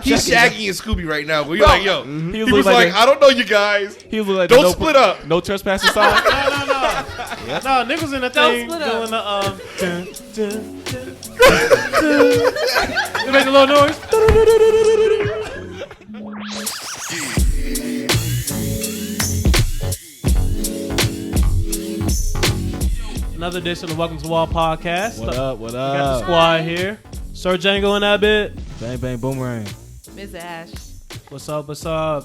He's Shaggy and Scooby right now. Where you're like, yo. He was like, I don't know you guys. He was like, don't split up. No trespassing sign. No, niggas in the thing doing the You make a little noise. Another edition of Welcome to the Wall Podcast. What up? We got the squad here. Sir Django in that bit. Bang bang boomerang. Miss Ash. What's up?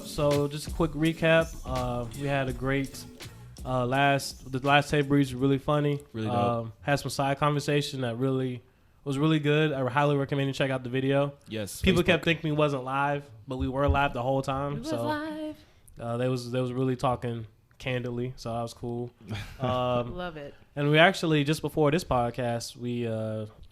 So just a quick recap. We had a great the last tape reads were really funny. Really dope. Had some side conversation that was really good. I would highly recommend you check out the video. Yes. People Facebook. kept thinking we wasn't live, but we were live the whole time. We was live. They was really talking candidly, so that was cool. Love it. And we actually, just before this podcast, we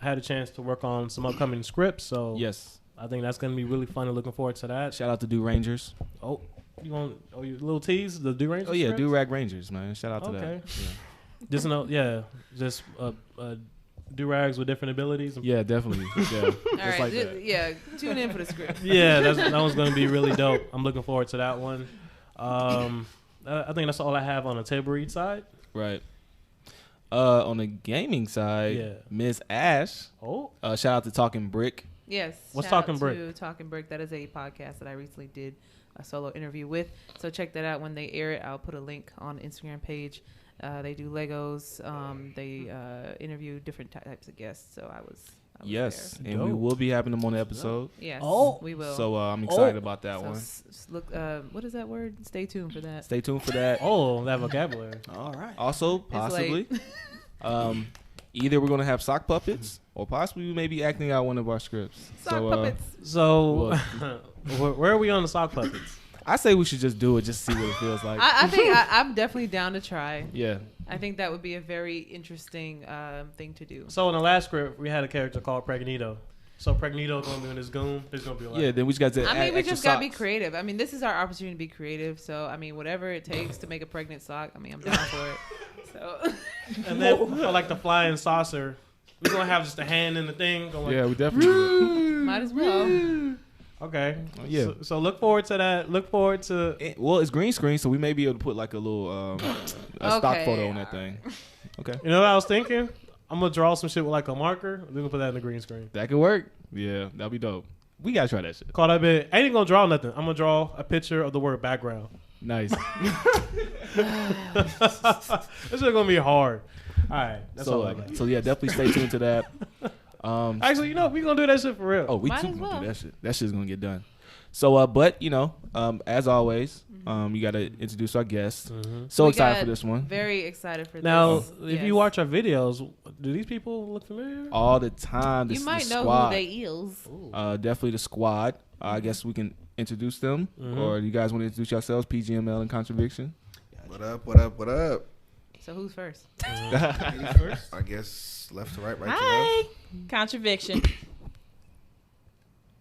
had a chance to work on some upcoming scripts. So Yes. I think that's going to be really fun and looking forward to that. Shout out to Do Rangers. You little tease the Do Rangers? Oh yeah, scripts? Do Rag Rangers, man. Shout out to that. Okay. Just do rags with different abilities. Yeah, definitely. Yeah. All right. like that. Yeah. Tune in for the script. Yeah, that one's going to be really dope. I'm looking forward to that one. I think that's all I have on the table read side. Right. On the gaming side, Miss Ash. Oh. Shout out to Talking Brick. Yes. What's shout Talking out Brick? to Talking Brick. That is a podcast that I recently did a solo interview with. So check that out when they air it. I'll put a link on the Instagram page. They do Legos. They interview different types of guests. So I was Yes, there. and we will be having them on the episode. Yes. Oh. We will. So I'm excited about that So one. look. What is that word? Stay tuned for that. Stay tuned for that. Oh, that vocabulary. All right. Also, possibly, either we're gonna have sock puppets, or possibly we may be acting out one of our scripts. Sock puppets. So, where are we on the sock puppets? I say we should just do it, just to see what it feels like. I think I'm definitely down to try. Yeah. I think that would be a very interesting thing to do. So in the last script, we had a character called Pregnito. So Pregnito gonna be in his goon. There's gonna be like, Yeah. Then we just got to. I mean, we just gotta be socks. creative. I mean, this is our opportunity to be creative. So I mean, whatever it takes to make a pregnant sock. I mean, I'm down for it. So. And then for like the flying saucer, we're gonna have just a hand in the thing. Going Yeah, we definitely. Might as well. Okay. Yeah. So look forward to that. Look forward to. Well, it's green screen, so we may be able to put like a little stock photo on that thing. Okay. You know what I was thinking? I'm gonna draw some shit with like a marker. We're gonna put that in the green screen. That could work. Yeah, that'd be dope. We gotta try that shit. Call that bit. I ain't gonna draw nothing. I'm gonna draw a picture of the word background. Nice. This is gonna be hard. All right. That's all I got. So yeah, definitely stay tuned to that. Actually, we gonna do that shit for real. Oh, we Might too as gonna well. do that shit. That shit's gonna get done. So, but as always, you gotta introduce our guests. So We excited got for this one. Very excited for Now, this. if you watch our videos, do these people look familiar? All the time. you might the know squad. who they is. Definitely the squad. I guess we can introduce them, or you guys want to introduce yourselves? PGML and Contribution. What up? So who's first? I guess left to right, right to Hi. Contradiction.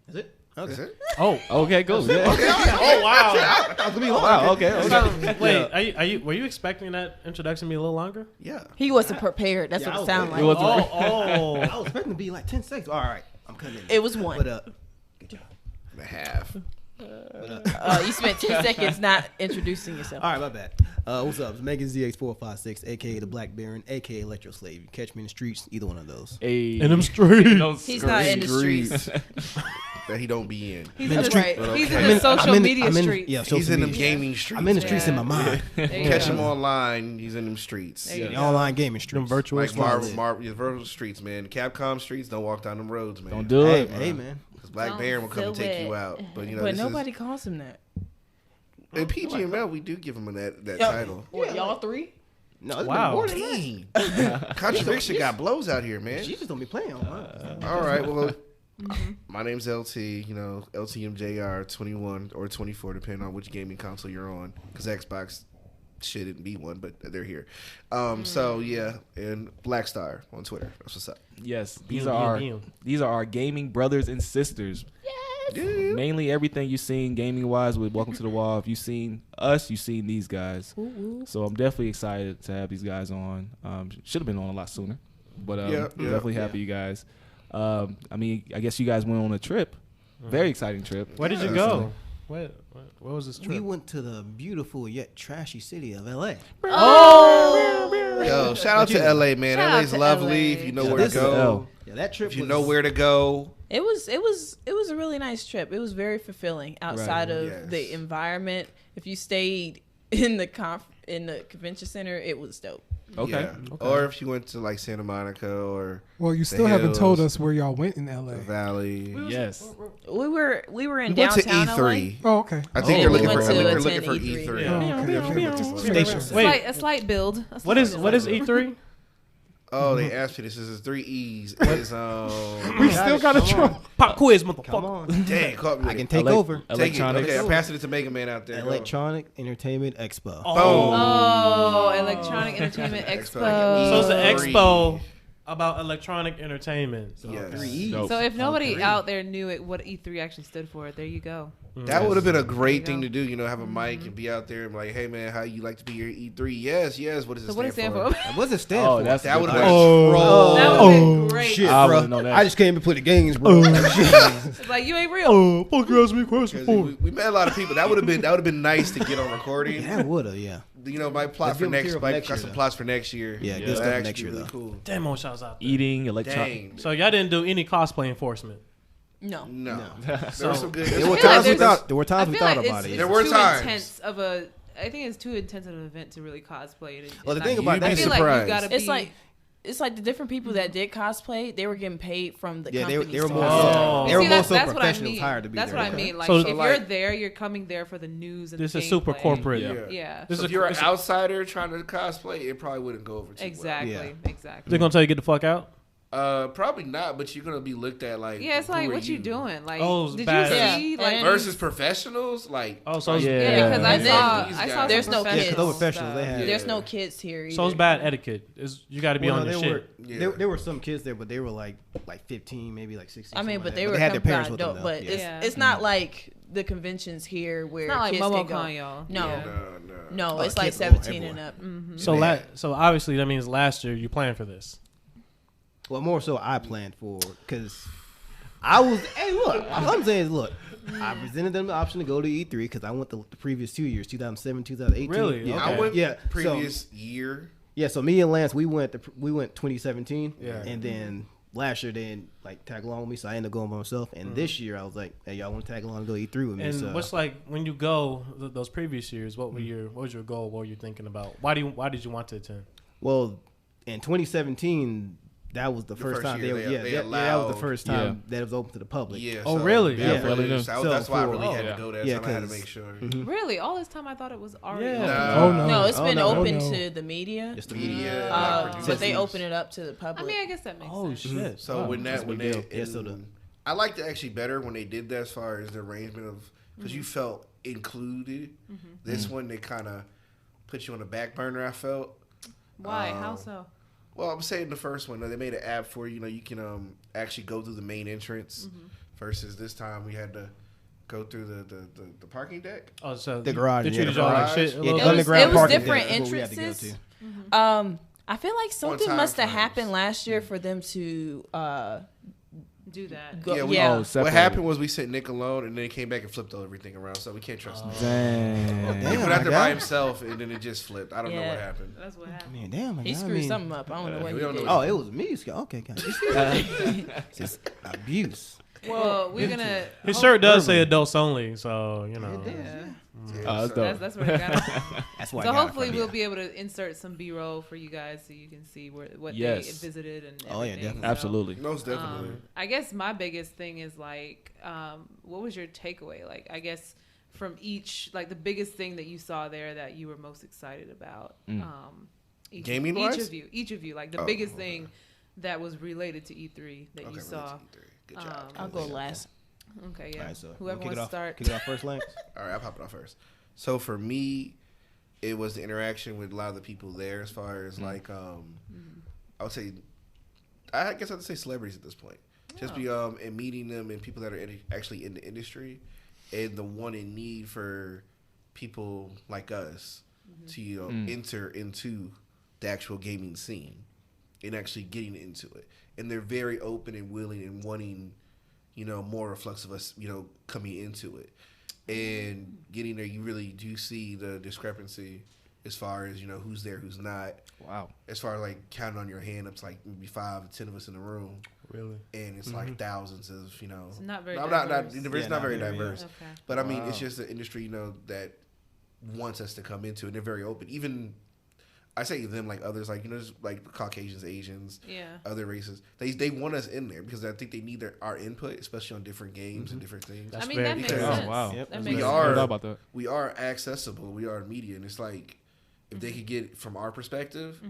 Is it? left. Okay. Is it? Oh, Okay, cool. Yeah. oh wow. Wow. Okay. Wait, were you expecting that introduction to be a little longer? Yeah. He wasn't prepared. That's Yeah, what I it sounded like. It was- Oh. I was expecting to be like 10 seconds. All right. I'm cutting it. It was one. But good job. And a half. You spent 10 seconds not introducing yourself. All right, my bad. What's up? It's Megan ZX456, aka the Black Baron, aka Electro Slave. You catch me in the streets, either one of those. Hey. In them streets. He's not in the streets. That he don't be in. He's in in the the, street. he's Okay. in the social media I'm in, streets. Yeah, He's social in them media. gaming streets. I'm in the streets in my Yeah. mind. There you Catch go. him online. He's in them streets. There you The go. online gaming Them streets. virtual Like streets. virtual streets, man. Capcom streets. Don't walk down them roads, man. Don't do Hey, it. hey, man. Because Black Don't Baron will come and do take it. you out. But you know, But this nobody calls him that. is in PGML. We do give him that Yo, title. What, y'all three? No, it's Wow. more than that. Dang. Contradiction got blows out here, man. She just don't be playing on mine. All right, well, my name's LT. LTMJR 21 or 24, depending on which gaming console you're on. Because Xbox shouldn't be one, but they're here. So yeah, and Blackstar on Twitter. That's what's up. Yes, these Damn, are damn. our gaming brothers and sisters. Yeah. Mainly everything you've seen gaming wise with Welcome to the Wall. If you've seen us, you've seen these guys. So I'm definitely excited to have these guys on. Should have been on a lot sooner, but definitely happy you guys. I mean, I guess you guys went on a trip Very exciting trip. Where did you go? Where was this trip? We went to the beautiful yet trashy city of LA. Yo, shout out to LA, man. Shout out LA's to lovely. LA. If you know Yeah, where to this is go, Yeah, that trip if you was, know where to go. It was a really nice trip. It was very fulfilling outside of Yes. the environment. If you stayed in the convention center, it was dope. Okay. Yeah. Or if you went to like Santa Monica or Well, you still haven't told hills, us where y'all went in the LA. Valley. Yes. We were in We went to downtown E3. Oh, okay. I think Oh, they're we looking went for. I to think they're attend looking for Yeah. E3. Oh, okay. Station. Wait. A slight build. What is E3? Oh, they asked me this. This is 3 E's. It's We still got to try. Pop quiz, Come motherfucker. on. dang, caught me. I can take over. Take it. Electronics. Okay, I'm passing it to Mega Man out there. Go. Electronic Entertainment Expo. Oh, Electronic Entertainment Expo. So it's an Three. expo about electronic entertainment. Yes. 3 E's. Dope. So if nobody out there knew what E3 actually stood for, there you go. That would have been a great There you thing to do, have a mic and be out there and be like, hey man, how you like to be your E3? Yes, what does it So what stand does it stand for? for? What does it stand Oh, for? that's That would have good. been Oh. troll. That would have been great. Shit, I bro. wouldn't know that. I just came to play the games, bro. It's like you ain't real. Fuck you, ask me a question. 'Cause we met a lot of people. That would have been nice to get on recording. Yeah, that would have, yeah. Might plot Let's for get next. material for Might next got year, some though. plots for next year. Yeah, good That's stuff actually next year, really though. cool. Damn, more shots out there. Eating, electronic. Dang. So y'all didn't do any cosplay enforcement. No. No. No. There were some good. There were feel like times we there's- thought. There were I times we feel thought like about it. it's There were too times. intense of a. I think it's too intense of an event to really cosplay it. Well, the And thing I- about You'd that be I feel is like you surprised. gotta be. It's like the different people that did cosplay, they were getting paid from the Yeah, they company. were more. Oh. They were See, more that's so what I professionals mean. hired to be That's there. what I mean. Like So, if you're like- there, you're coming there for the news and This the is super gameplay. corporate. Yeah. Yeah. This So is if you're an this- outsider trying to cosplay, it probably wouldn't go over too Exactly. Yeah. Exactly. They're gonna tell you get the fuck out. well. Probably not, but you're gonna be looked at like. Yeah, it's who like, are what you doing? Like, Oh, it's did bad. you see? Yeah. Like, And- Versus professionals, like. Oh, so Yeah. yeah, because I And saw, then- I saw There's some no kids. Yeah, 'cause those professional professionals, they stuff. had- There's no kids here either. so it's bad etiquette. You got to be on your there shit. were Yeah. there were some kids there, but they were like 15, maybe like 16. I mean, something but like they that. were had their coming parents by with them. adult, though. but Yeah. Yeah. it's not like the conventions here where It's not like kids can go. MomoCon, y'all. No. Yeah. No. No, Oh, it's like kids, 17 and everyone. up. So Man. so obviously that means last year you planned for this. Well, more so I planned for because I was. Hey, look, all I'm saying is, look, I presented them the option to go to E3 because I went the previous 2 years, 2007, 2018. Really? Yeah, Okay. I went Yeah, previous year. Yeah, so me and Lance, we went 2017, Yeah. and then last year they didn't like tag along with me, so I ended up going by myself. And this year I was like, hey, y'all want to tag along and go E3 with me? And so what's like when you go those previous years? What was your goal? What were you thinking about? Why did you want to attend? well, in 2017, that was the first first time year they that that was the allowed- first time that it was open to the public. Yeah. Oh, really? Yeah. Yeah. Really, Yeah. so So that's why I for- really had yeah. to go there. Yeah, so I had to 'cause- make sure. Really? All this time I thought it was already. Yeah. open. Nah. Oh, no. No, it's Oh, been no. open Oh, no. to the media, Just the Media, media. like, but they producers. open it up to the I public. mean, I guess that makes Oh sense. shit! So Wow. when That's a they, big deal. Yeah, so I liked it actually better when they did that as far as the arrangement of because you felt included. This one they kind of put you on the back burner. I felt. Why? How so? Well, I'm saying the first one they made an app for you can actually go through the main entrance versus this time we had to go through the parking deck. Oh, so The garage, They yeah, treated the y'all like garage. shit. A Yeah, little the bit? underground it was parking different deck is what we had to go entrances. to. I feel like something time must have frames. happened last year for them to Do that. go. Yeah, Yeah, we- Oh, What separated. happened was we sent Nick alone, and then he came back and flipped everything around. So we can't trust Nick. Dang. He Damn, went my out there guy. by himself, and then it just flipped. I don't know Yeah. what happened. That's what happened. Man, damn, he screwed something up. I don't know what we he don't know did. what Oh, it was me. Okay, guys. It's just abuse. Well, we're gonna. His shirt does say adults only, so you know. Yeah. That's dope. That's where it got. That's why. So I got it hopefully from we'll you. be able to insert some B-roll for you guys so you can see what Yes. they visited and Oh, yeah, everything. definitely. So, Absolutely. Most definitely. I guess my biggest thing is like, what was your takeaway? Like, I guess from each, like the biggest thing that you saw there that you were most excited about. Gaming-wise? Each of you, like the biggest thing that was related to E3 that you saw. Good job. I'll go last. Okay, yeah. All right, so Whoever kick wants it to off, start. Kick it off first, Lance. All right, I'll pop it off first. So for me, it was the interaction with a lot of the people there, as far as like, I would say, I guess I'd say celebrities at this point. Just be and meeting them and people that are actually in the industry, and the one in need for people like us to enter into the actual gaming scene and actually getting into it. And they're very open and willing and wanting more reflects of us, coming into it. And getting there, you really do see the discrepancy as far as, who's there, who's not. Wow. As far as, like, counting on your hand, it's like maybe 5 to 10 of us in the room. Really? And it's like thousands of, It's not very No, diverse. it's not very diverse. Okay. But, I mean, it's just an industry, that wants us to come into, and they're very open. Even, I say them like others, like, just like Caucasians, Asians, other races. They want us in there because I think they need our input, especially on different games and different things. That's I mean, very that makes true. sense. Oh, wow. That That's makes We I sense. are- forgot about that. We are accessible. We are media, and it's like if they could get from our perspective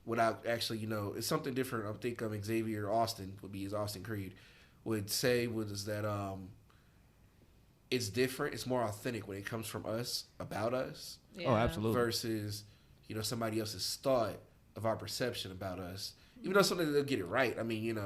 without actually, it's something different. I think Xavier Austin would be his Austin Creed would say was that it's different. It's more authentic when it comes from us about us Oh, absolutely. versus somebody else's thought of our perception about us. Even though something they'll get it right. I mean,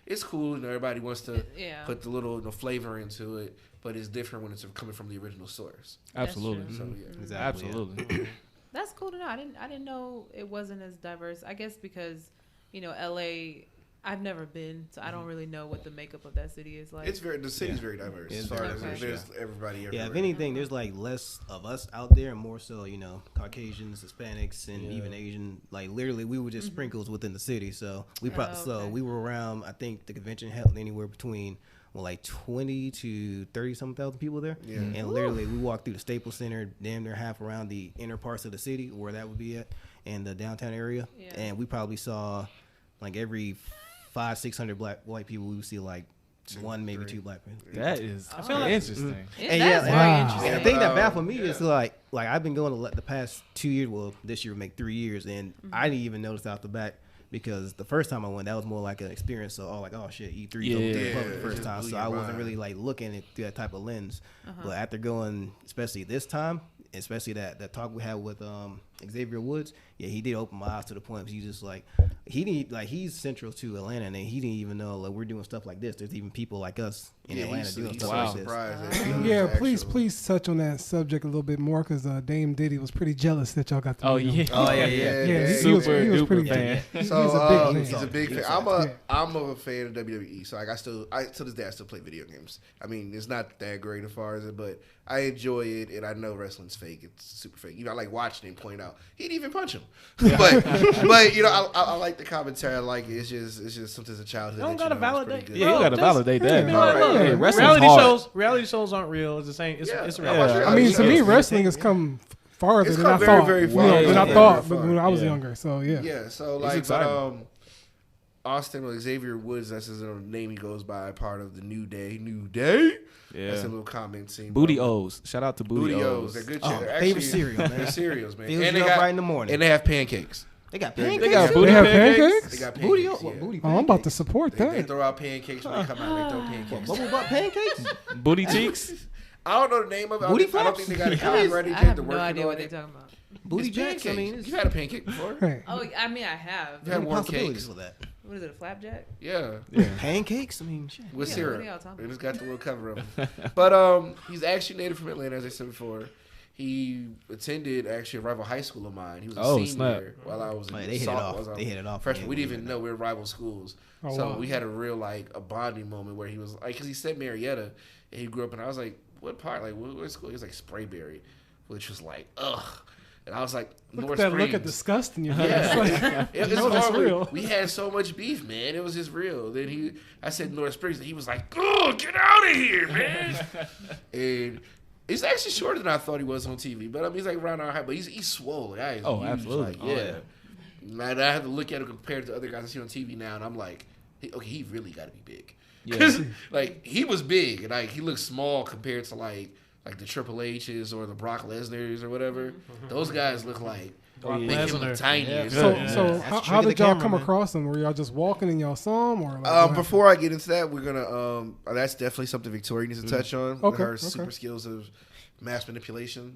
it's cool. Everybody wants to put the little flavor into it, but it's different when it's coming from the original source. Absolutely. So yeah. Exactly. Absolutely. That's cool to know. I didn't know it wasn't as diverse. I guess because LA, I've never been, so I don't really know what the makeup of that city is like. The city's very diverse. It's As far very as diverse, there's everybody everywhere. Yeah, if anything, there's like less of us out there and more so, Caucasians, Hispanics, and even Asian. Like literally, we were just sprinkles within the city. So we so we were around. I think the convention held anywhere between 20 to 30,000 people there. Yeah. And literally, we walked through the Staples Center, damn near half around the inner parts of the city where that would be at, and the downtown area. Yeah. And we probably saw like every 500-600 white people, we would see like one, maybe two black people. That is I feel like- interesting. And That's very Wow. interesting. And the thing that baffled me is like I've been going to the past 2 years. Well, this year will make 3 years, and I didn't even notice out the back because the first time I went, that was more like an experience. So like, oh shit, E3 Yeah. open to the Yeah, public the first it time. blew So your I wasn't mind. really like looking at through that type of lens. But after going, especially this time, especially that talk we had with Xavier Woods, yeah, he did open my eyes to the point. Because he's just like he's central to Atlanta, and he didn't even know like we're doing stuff like this. There's even people like us in Atlanta doing he's stuff so like this. surprised that it was Yeah, please actually- touch on that subject a little bit more because Dame Diddy was pretty jealous that y'all got to Oh, meet him. yeah. Oh yeah, Yeah, yeah. he was Super pretty duper fan. He's So a big fan. he's a big fan. Yeah. I'm a fan of WWE. So like to this day I still play video games. I mean, it's not that great as far as it, but I enjoy it, and I know wrestling's fake. It's super fake. I like watching him point out he didn't even punch him. but I like the commentary. I like it. It's just something as a childhood. You don't that gotta know is pretty validate. good. Yeah, you gotta validate that. Look, Hey, wrestling's reality hard. reality shows aren't real. It's the same. It's Yeah. it's I reality. watch Yeah. reality I mean, to shows. me, wrestling has come farther It's than come I very, thought. very You far. know, Yeah, than I yeah, thought very when I was far. younger. So yeah. Yeah, so It's like, but, exciting. Austin or Xavier Woods, that's his name he goes by, part of the New Day. That's Yeah. a little comment scene. Booty O's. Shout out to Booty Booty O's. O's. They're good. Oh, They're favorite actually- cereal, man. They're cereals, man. Fills And you they up got right in the morning. and they have pancakes. They got They pancakes. got too. booty They have pancakes? pancakes? They got Booty, pancakes. what Yeah. booty Oh, I'm about to pancakes? support They that. throw out pancakes when they come out. They throw pancakes. Bubble butt pancakes? Booty cheeks. I don't know the name of it. Booty I don't flaps? think they got it I copyrighted. have They're no working idea on what they're it. talking about. Booty It's jacks? I pancakes. mean, it's, You've had a pancake before. Hey, Oh, I mean, I have. You had warm possibilities cakes. with that. What is it, a flapjack? Yeah. Pancakes? I mean, shit. With Yeah, syrup. what are y'all talking They just got the little cover of them. But he's actually native from Atlanta, as I said before. He attended actually a rival high school of mine. He was a Oh, senior snap. while I was in Oh, yeah, they hit it off. They hit it off. freshman. Yeah, We didn't we even did know we were rival schools. Oh, So wow. we had a real a bonding moment where he was like, because he said Marietta, and he grew up, and I was like, what part? Like, what school? He was like Sprayberry, which was like, ugh. And I was like, look North at that look Springs. of disgust in your face. Yeah, it's No, that's horrible. real. We had so much beef, man. It was just real. Then I said North Springs, and he was like, "Oh, get out of here, man!" And he's actually shorter than I thought he was on TV. But I mean, he's like around our height. But he's swole. The guy is Oh, huge. absolutely. Like, Oh, yeah. Man, I have to look at him compared to other guys I see on TV now, and I'm like, he really got to be big. Because like he was big, and like he looks small compared to like the Triple H's or the Brock Lesnar's or whatever. Those guys look like Brock make him Lesnar. look tiny. Yeah. or So, something. so That's how, the how trick of did the y'all camera, come man. across them? Were y'all just walking and y'all saw them, or like, what happened? Before I get into that, we're gonna that's definitely something Victoria needs to touch on. Okay, Her okay. super skills of mass manipulation.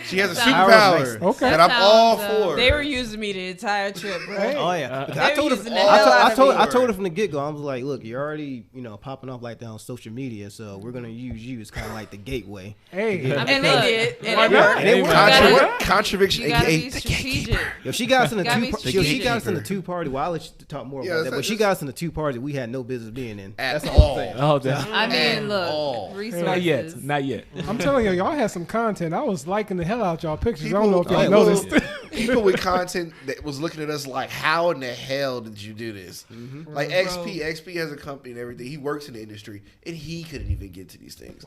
She has a Sounds- superpower Okay. that I'm all Sounds, for. They were using me the entire trip, bro. Oh yeah, They I were told her. using the hell out of me. I told her from the get go. I was like, look, you're already popping off like that on social media, so we're gonna use you as kind of like the gateway. Hey, I mean, And they look, did. And Why it not? worked. And it worked. Contradiction, You gotta aka be the strategic. Yo, she got us in the You gotta be she got us in the strategic. 2-party. Well, I'll let you talk more Yeah, about that. that's- But she got us in the 2-party we had no business being in. At That's all all. I'm saying. Oh, damn. I mean, all. look, resources. Not yet. Not yet. I'm telling you, y'all had some content. I was liking the hell out y'all pictures. I don't know if y'all People- noticed. People with content that was looking at us like, how in the hell did you do this? Like XP has a company and everything. He works in the industry, and he couldn't even get to these things.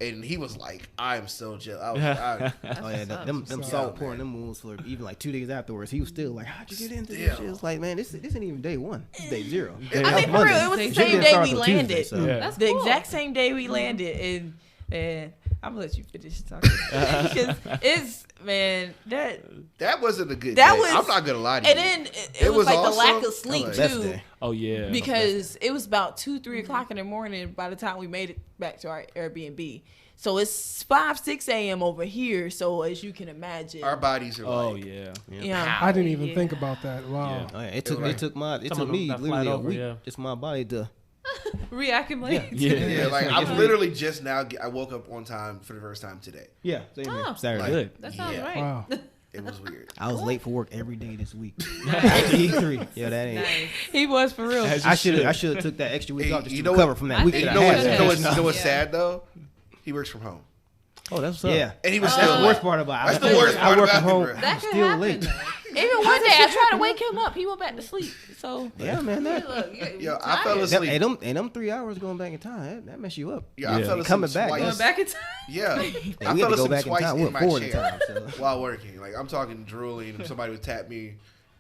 And he was like, I'm so jealous. I was Oh yeah, them salt pouring them moves for even like 2 days afterwards. He was still like, how'd you get into this shit? It's like, man, this ain't even day 1. It's day 0. I mean, for real, it was the Gym same didn't day start we till Tuesday, landed. so- Yeah. That's The cool. exact same day we landed, and I'm gonna let you finish talking because it's that wasn't a good That day. was- I'm not gonna lie to you. and then it was like the also- lack of sleep Best Best too, day. Oh, yeah. because it was about 2-3 o'clock in the morning by the time we made it back to our Airbnb. So it's 5-6 a.m. over here. So as you can imagine, Our bodies are Oh, like, yeah. yeah. I didn't even Yeah. think about that. Wow. Yeah. Oh yeah, it took Some of me them that literally flight a over, week yeah. just my body to. Reaccumulate. Yeah. like I'm literally just now. I woke up on time for the first time today. Yeah, same here. Oh. Saturday. Good. That sounds Yeah. right. Wow. It was weird. I was late for work every day this week. E3. Yeah, that ain't. Nice. He was for real. As you I should should. have took that extra week Hey, off just you to know recover what- from I that week think that You I know had. what's, Yeah. you know what's Yeah. sad though? He works from home, Oh, that's what's up. Yeah, and he was that's still the late. worst part about it. That's the worst I part work about from it, home. bro. That I'm could still happen. late. though. Even one day I tried to wake him up. He went back to sleep. So Yeah, man. That, Look, Yo, I fell tired. asleep. and them 3 hours going back in time, that mess you up. Yeah, I Yeah. fell asleep Coming back, twice. Going back in time. Yeah, Yeah, I we had fell to go asleep back in twice time. We in went my forward in chair time. So. while working. Like I'm talking drooling, and somebody would tap me,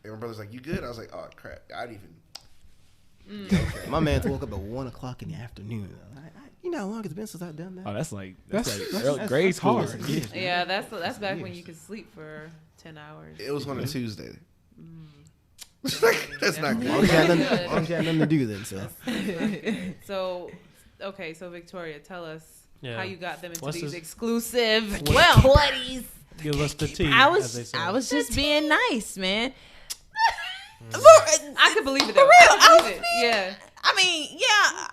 and my brother's like, "You good?" I was like, "Oh crap, I didn't even." Okay. My man woke up at 1 o'clock in the afternoon. You know how long it's been since I've done that? Oh, that's like That's grade school. hard. Yeah. Yeah, that's back when you could sleep for 10 hours. It was on a Tuesday. That's not As long as you had good. nothing- as long as you had nothing to do then, so. So, okay, so Victoria, tell us Yeah. how you got them into What's these this- exclusive Well- buddies. Give us the tea. I as they was say. just being nice, man. I could believe it though. For real, I could I believe was it. Yeah. I mean, yeah.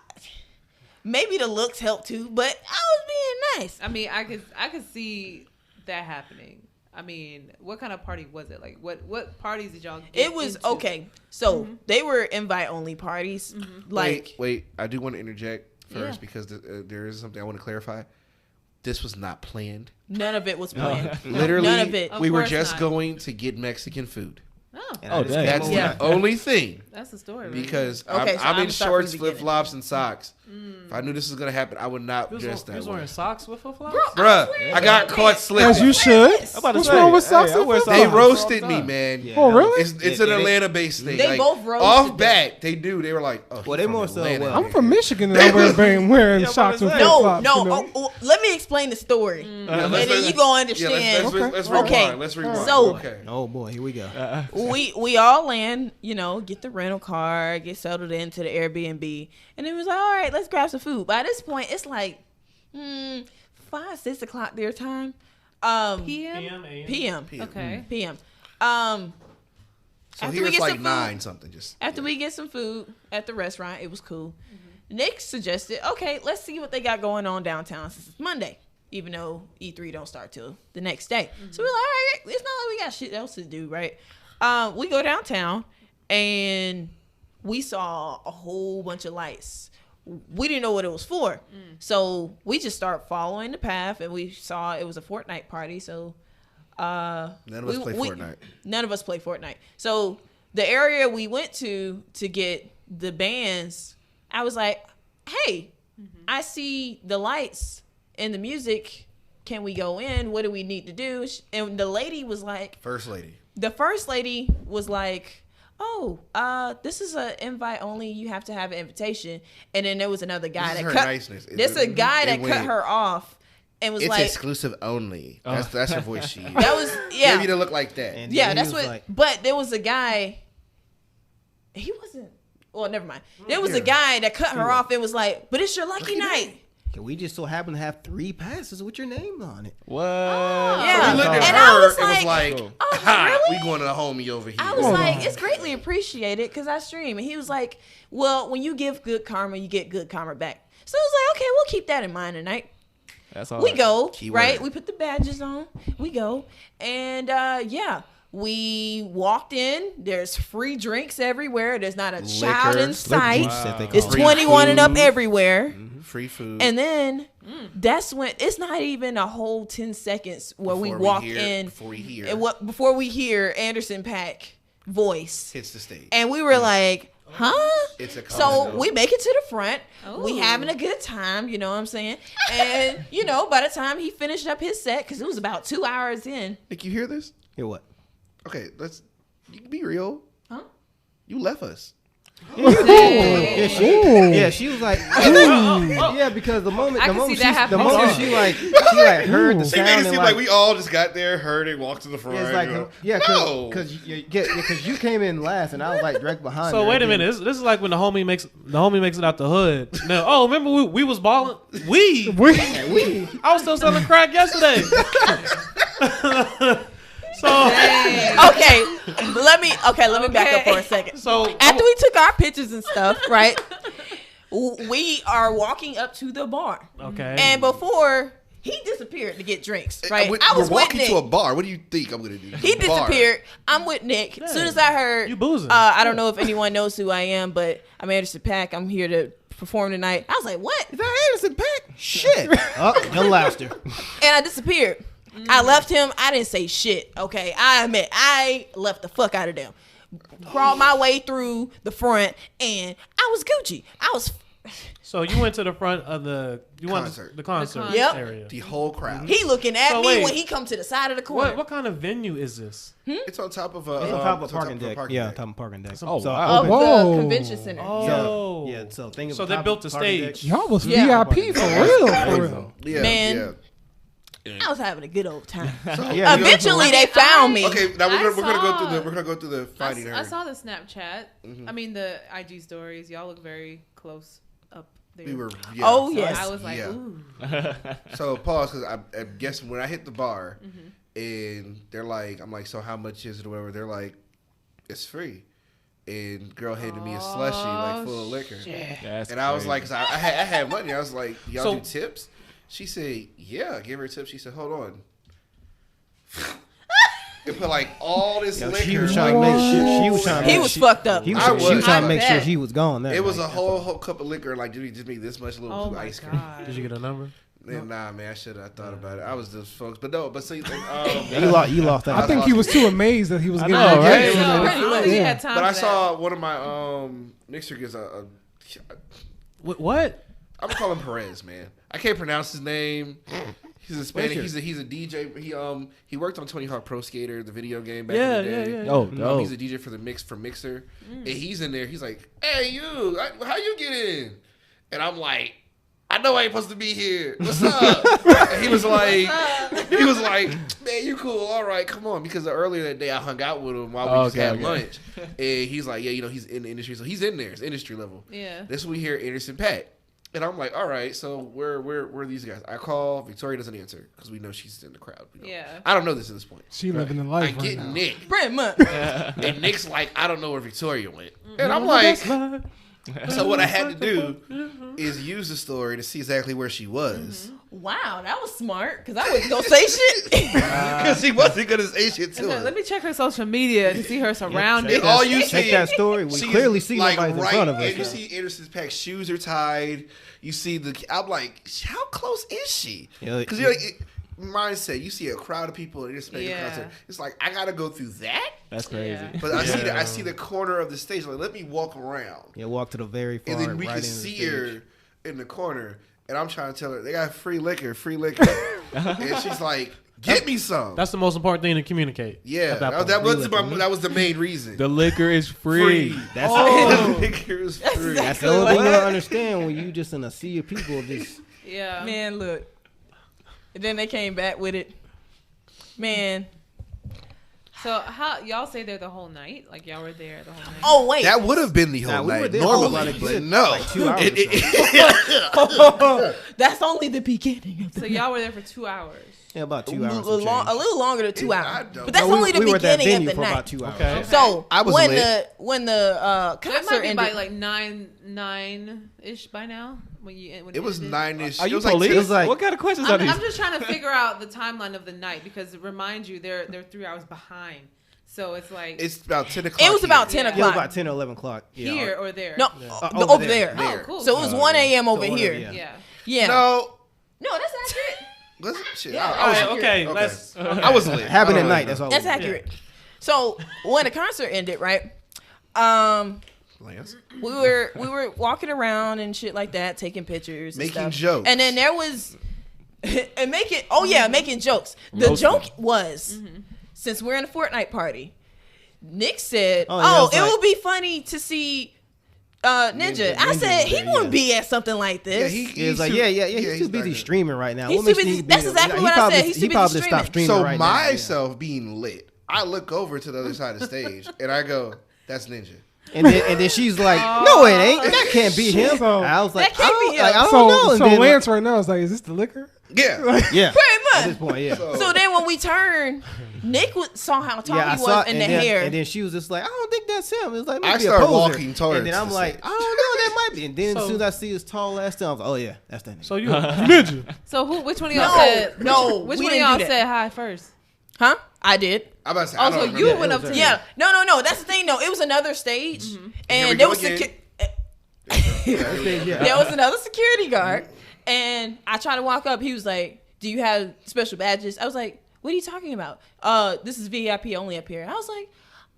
Maybe the looks helped too, but I was being nice. I mean, I could see that happening. I mean, what kind of party was it? Like, what parties did y'all get It was into? okay. So they were invite only parties. Like Wait, I do want to interject first Yeah. because there is something I want to clarify. This was not planned. none of it was planned. Literally, None of it. Of we were course just not. going to get Mexican food. Oh, And I Oh, just dang. came That's over Yeah. the only thing. that's the story. Right? Because Okay, so I'm in I'm start shorts, from the beginning. flip flops, and socks. If I knew this was gonna happen, I would not He was, dress he that was way. wearing socks with flip flops. Bruh, I got caught As slipping. you should. about to What's say, wrong with hey, socks I and wear flip-flops? They socks. roasted all me, the time. man. Yeah, Oh, that really? was- It's an Atlanta-based thing. They Like, both roasted off them. bat. They do. They were like, oh, Well, they more so, well, I'm from Michigan and They I'm was- wearing Yeah, socks I'm and about flip to say. flops. No, let me explain the story, and then you gonna understand. Let's Okay. rewind. Let's rewind. So- okay. Oh boy, here we go. we all land, get the rental car, get settled into the Airbnb, and it was like, all right, let's grab some food. By this point, it's like 5-6 o'clock their time. PM. PM, AM. PM. Okay. PM. So After here we it's get like some food- 9 something. Just After we get some food at the restaurant, it was cool. Nick suggested, okay, let's see what they got going on downtown since it's Monday, even though E3 don't start till the next day. So we're like, all right, it's not like we got shit else to do, right? We go downtown and we saw a whole bunch of lights. We didn't know what it was for. So we just start following the path and we saw it was a Fortnite party. So none of us play Fortnite. None of us play Fortnite. So the area we went to get the bands, I was like, hey, I see the lights and the music. Can we go in? What do we need to do? And the lady was like, First lady. the first lady was like, oh, this is an invite only. You have to have an invitation. And then there was another guy This is that her cut. niceness. There's a guy It that cut went- her off and was It's like, exclusive only. That's her voice she used. that was yeah. Maybe to look like that. And Yeah, he that's was what. like- But there was a guy. He wasn't. Well, never mind. There was Yeah. a guy that cut her off and was like, "But it's your lucky night." we just so happen to have 3 passes with your name on it. What? Yeah. We looked at And her I was and was like, like, oh, ha, really? we going to the homie over here. I was like, it's greatly appreciated because I stream. And he was like, well, when you give good karma, you get good karma back. So I was like, okay, we'll keep that in mind tonight. That's all. We go, Keyword. right? We put the badges on. We go. And yeah, we walked in. There's free drinks everywhere. There's not a child in sight. Wow. It's Free 21 and up food. everywhere. Free food. And then that's when it's not even a whole 10 seconds where we walk in. Before we hear. And before we hear Anderson .Paak voice. Hits the stage. And we were like, huh? It's a So concert. we make it to the front. We Ooh. having a good time, you know what I'm saying? And, you know, by the time he finished up his set, because it was about 2 hours in. Nick, you hear this? Hear what? Okay, you can be real. Huh? You left us. Yeah, she was like, yeah, because the moment she heard the She sound made it and seem like we all just got there, heard it, walked to the front. it's like, yeah, no. because you came in last and I was like direct behind. So her. wait a minute. This is like when the homie makes it out the hood. No, oh, remember we was balling? We. I was still selling crack yesterday. So Okay, let me back up for a second. So After we took our pictures and stuff, right? We are walking up to the bar. okay. And before he disappeared to get drinks, right? I was We're walking with to a Nick. bar. What do you think I'm gonna do? He Bar. disappeared. I'm with Nick. As soon as I heard, You boozing. I don't know if anyone knows who I am, but I'm Anderson .Paak. I'm here to perform tonight. I was like, what? Is that Anderson .Paak? Shit. Oh, no laughter. And I disappeared. I left him. I didn't say shit. Okay, I admit I left the fuck out of them. Crawled my way through the front, and I was Gucci. I was. So you went to the front of the Concert. the concert Yep. area. The whole crowd. He looking at So me wait. when he come to the side of the corner. What kind of venue is this? It's on top of a. It's on top of it's a parking deck. Yeah, on deck. top of parking deck. Oh, So wow. of Whoa. the convention center. Oh, yeah. So think of So the they top built of the parking stage. deck. Y'all was Yeah. VIP for real. Yeah, Man. yeah. I was having a good old time. Yeah, Eventually, they found me. Okay, now we're gonna go saw- through the finding her. I saw the Snapchat. I mean the IG stories. Y'all look very close up there. We were. Yeah. Oh, So yes. I was like, Yeah. ooh. So pause because I'm guessing when I hit the bar and they're like, I'm like, so how much is it or whatever? They're like, it's free. And girl handed me a slushy like full of liquor. That's And I was like, crazy. 'cause I had money. I was like, y'all So- do tips? She said, yeah, give her a tip. She said, hold on. It put like all this Yo, liquor. she was trying to make sure. She was trying to He make was she- fucked up. He was, I she was was. trying to I make sure bet. he was gone there. It was a Like, whole cup of liquor. Like, dude, just me this much little Oh my ice cream. god. Did you get a number? And nah, man, I should have thought about it. I was just folks, but no, but see, you lost that. I think he was too amazed that he was I getting know, that right? gift. So, Pretty much. he had time but I for saw one of my mixer gives What? I'm gonna call him Perez, man. I can't pronounce his name. He's Hispanic. Where's He's a DJ. He worked on Tony Hawk Pro Skater, the video game back Yeah, in the day. yeah, yeah. Oh, dope. He's a DJ for Mixer, and he's in there. He's like, "Hey, you, how you get in?" And I'm like, "I know I ain't supposed to be here. What's up?" And he was like, "Man, you cool? All right, come on." Because earlier that day I hung out with him while we just had lunch, and he's like, "Yeah, you know, he's in the industry, so he's in there. It's industry level." Yeah. This is when we hear Anderson .Paak. And I'm like, all right, so where are these guys? I call, Victoria doesn't answer because we know she's in the crowd. We know. Yeah. I don't know this at this point. She living the I life right get now. Nick, Pretty much. and Nick's like, I don't know where Victoria went. And I'm like, so what I had to do is use the story to see exactly where she was. Wow, that was smart because I wasn't going to say shit. Because she wasn't going to say shit to So her. let me check her social media to see her surroundings. And all you Take see, that story. We she's clearly see like nobody's in front of us. And you see Anderson .Paak's shoes are tied. You see I'm like, how close is she? Yeah, Because you're like, mindset. You see a crowd of people at this concert. It's like I gotta go through that. That's crazy. Yeah. But I see the corner of the stage. Like, let me walk around, Yeah, walk to the very far and then we right can end of the see stage. her in the corner. And I'm trying to tell her they got free liquor, and she's like, "Get me some." That's the most important thing to communicate. Yeah, at that point. that was the main reason. The liquor is free. That's The liquor is free. exactly that's the only thing what- you don't understand when you just in a sea of people. Just Yeah. Man, look. And then they came back with it. Man. So how y'all say there the whole night? Like y'all were there the whole night? Oh wait, That would have been the whole we were night there normally, for but no. like 2 hours. that's only the beginning. So y'all were there for 2 hours. Yeah, about 2 A hours. little longer than 2 I hours, don't but that's No, only the we were at that beginning venue of the for about night. 2 hours. Okay. So I was when lit. the So it concert might be ended, by like nine ish by now. When It was ended. 9-ish. Are It you was like police? 10. It was like- what kind of questions are I'm these? just trying to figure out the timeline of the night because remind you they're 3 hours behind. So it's like It's about 10 o'clock. it was about 10 Yeah. Yeah, it was o'clock. about 10 or 11 o'clock. Yeah. here or there. No, over over there. there. Oh, cool. So it was 1 a.m. over So here. whatever, Yeah. Yeah. No. No, that's accurate. Listen, shit. Yeah. I was, Okay, okay. let's. I was lit. Happened I at don't night. know. That's all. That's we did. accurate. So when the concert ended, right? Lance. We were walking around and shit like that, taking pictures, and Making stuff. jokes. and then there was and making jokes. The Roasting. joke was since we're in a Fortnite party, Nick said, Oh, yeah, it's it like- would be funny to see Ninja. I Ninja said was he there, wouldn't yeah. be at something like Yeah, this. He was like, he's too busy streaming right now. He's What too makes busy- he that's be- exactly he what I probably- said. He's too he busy probably stopped streaming. streaming So right now. myself being lit, I look over to the other side of the stage and I go, "That's Ninja." And then she's like, "No, it ain't. That can't be him." So- I was like, That can't be him. I don't So, know. And so then, Lance right now is like, is this the liquor? Yeah. yeah, Pretty at this much. point, yeah. So then when we turned, Nick saw how tall Yeah, I he saw was it, in and the then, hair. And then she was just like, "I don't think that's him." It's like maybe I a started poser. walking towards and then I'm the like, stage. "I don't know, that might be." And then as So- soon as I see his tall ass, I was like, "Oh yeah, that's that nigga." So you ninja. So which one of y'all No, said? no, Which we one of didn't y'all do that. said hi first? Huh? I did. I'm about to say, I Oh, don't so remember. you Yeah, went it up was to her. Yeah. No. That's the thing. No, it was another stage, Here we and go there was again. Yeah. there was another security guard, and I tried to walk up. He was like, "Do you have special badges?" I was like, "What are you talking about? This is VIP only up here." I was like,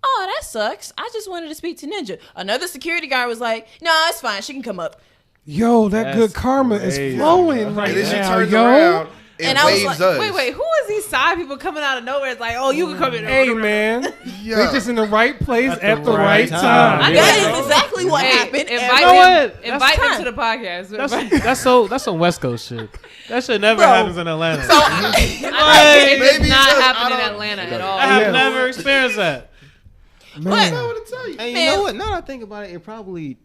"Oh, that sucks. I just wanted to speak to Ninja." Another security guard was like, "No, it's fine. She can come up." Yo, that That's good karma crazy. is flowing right And then she now, turns yo. around and, And I was waves like, us. Wait, who is these side people coming out of nowhere? It's like, oh, you can come in. Hey, man. Yeah. They just in the right place At at the the right right time. time. Yeah. That is exactly what happened. Invite know them, what? invite them That's to the podcast. That's some West Coast shit. That shit never Bro. happens in Atlanta. So it Maybe does not just- happen I in don't- Atlanta at all. I have Yeah. never experienced that. Man. I want to tell you. And you Man. know what? Now that I think about it,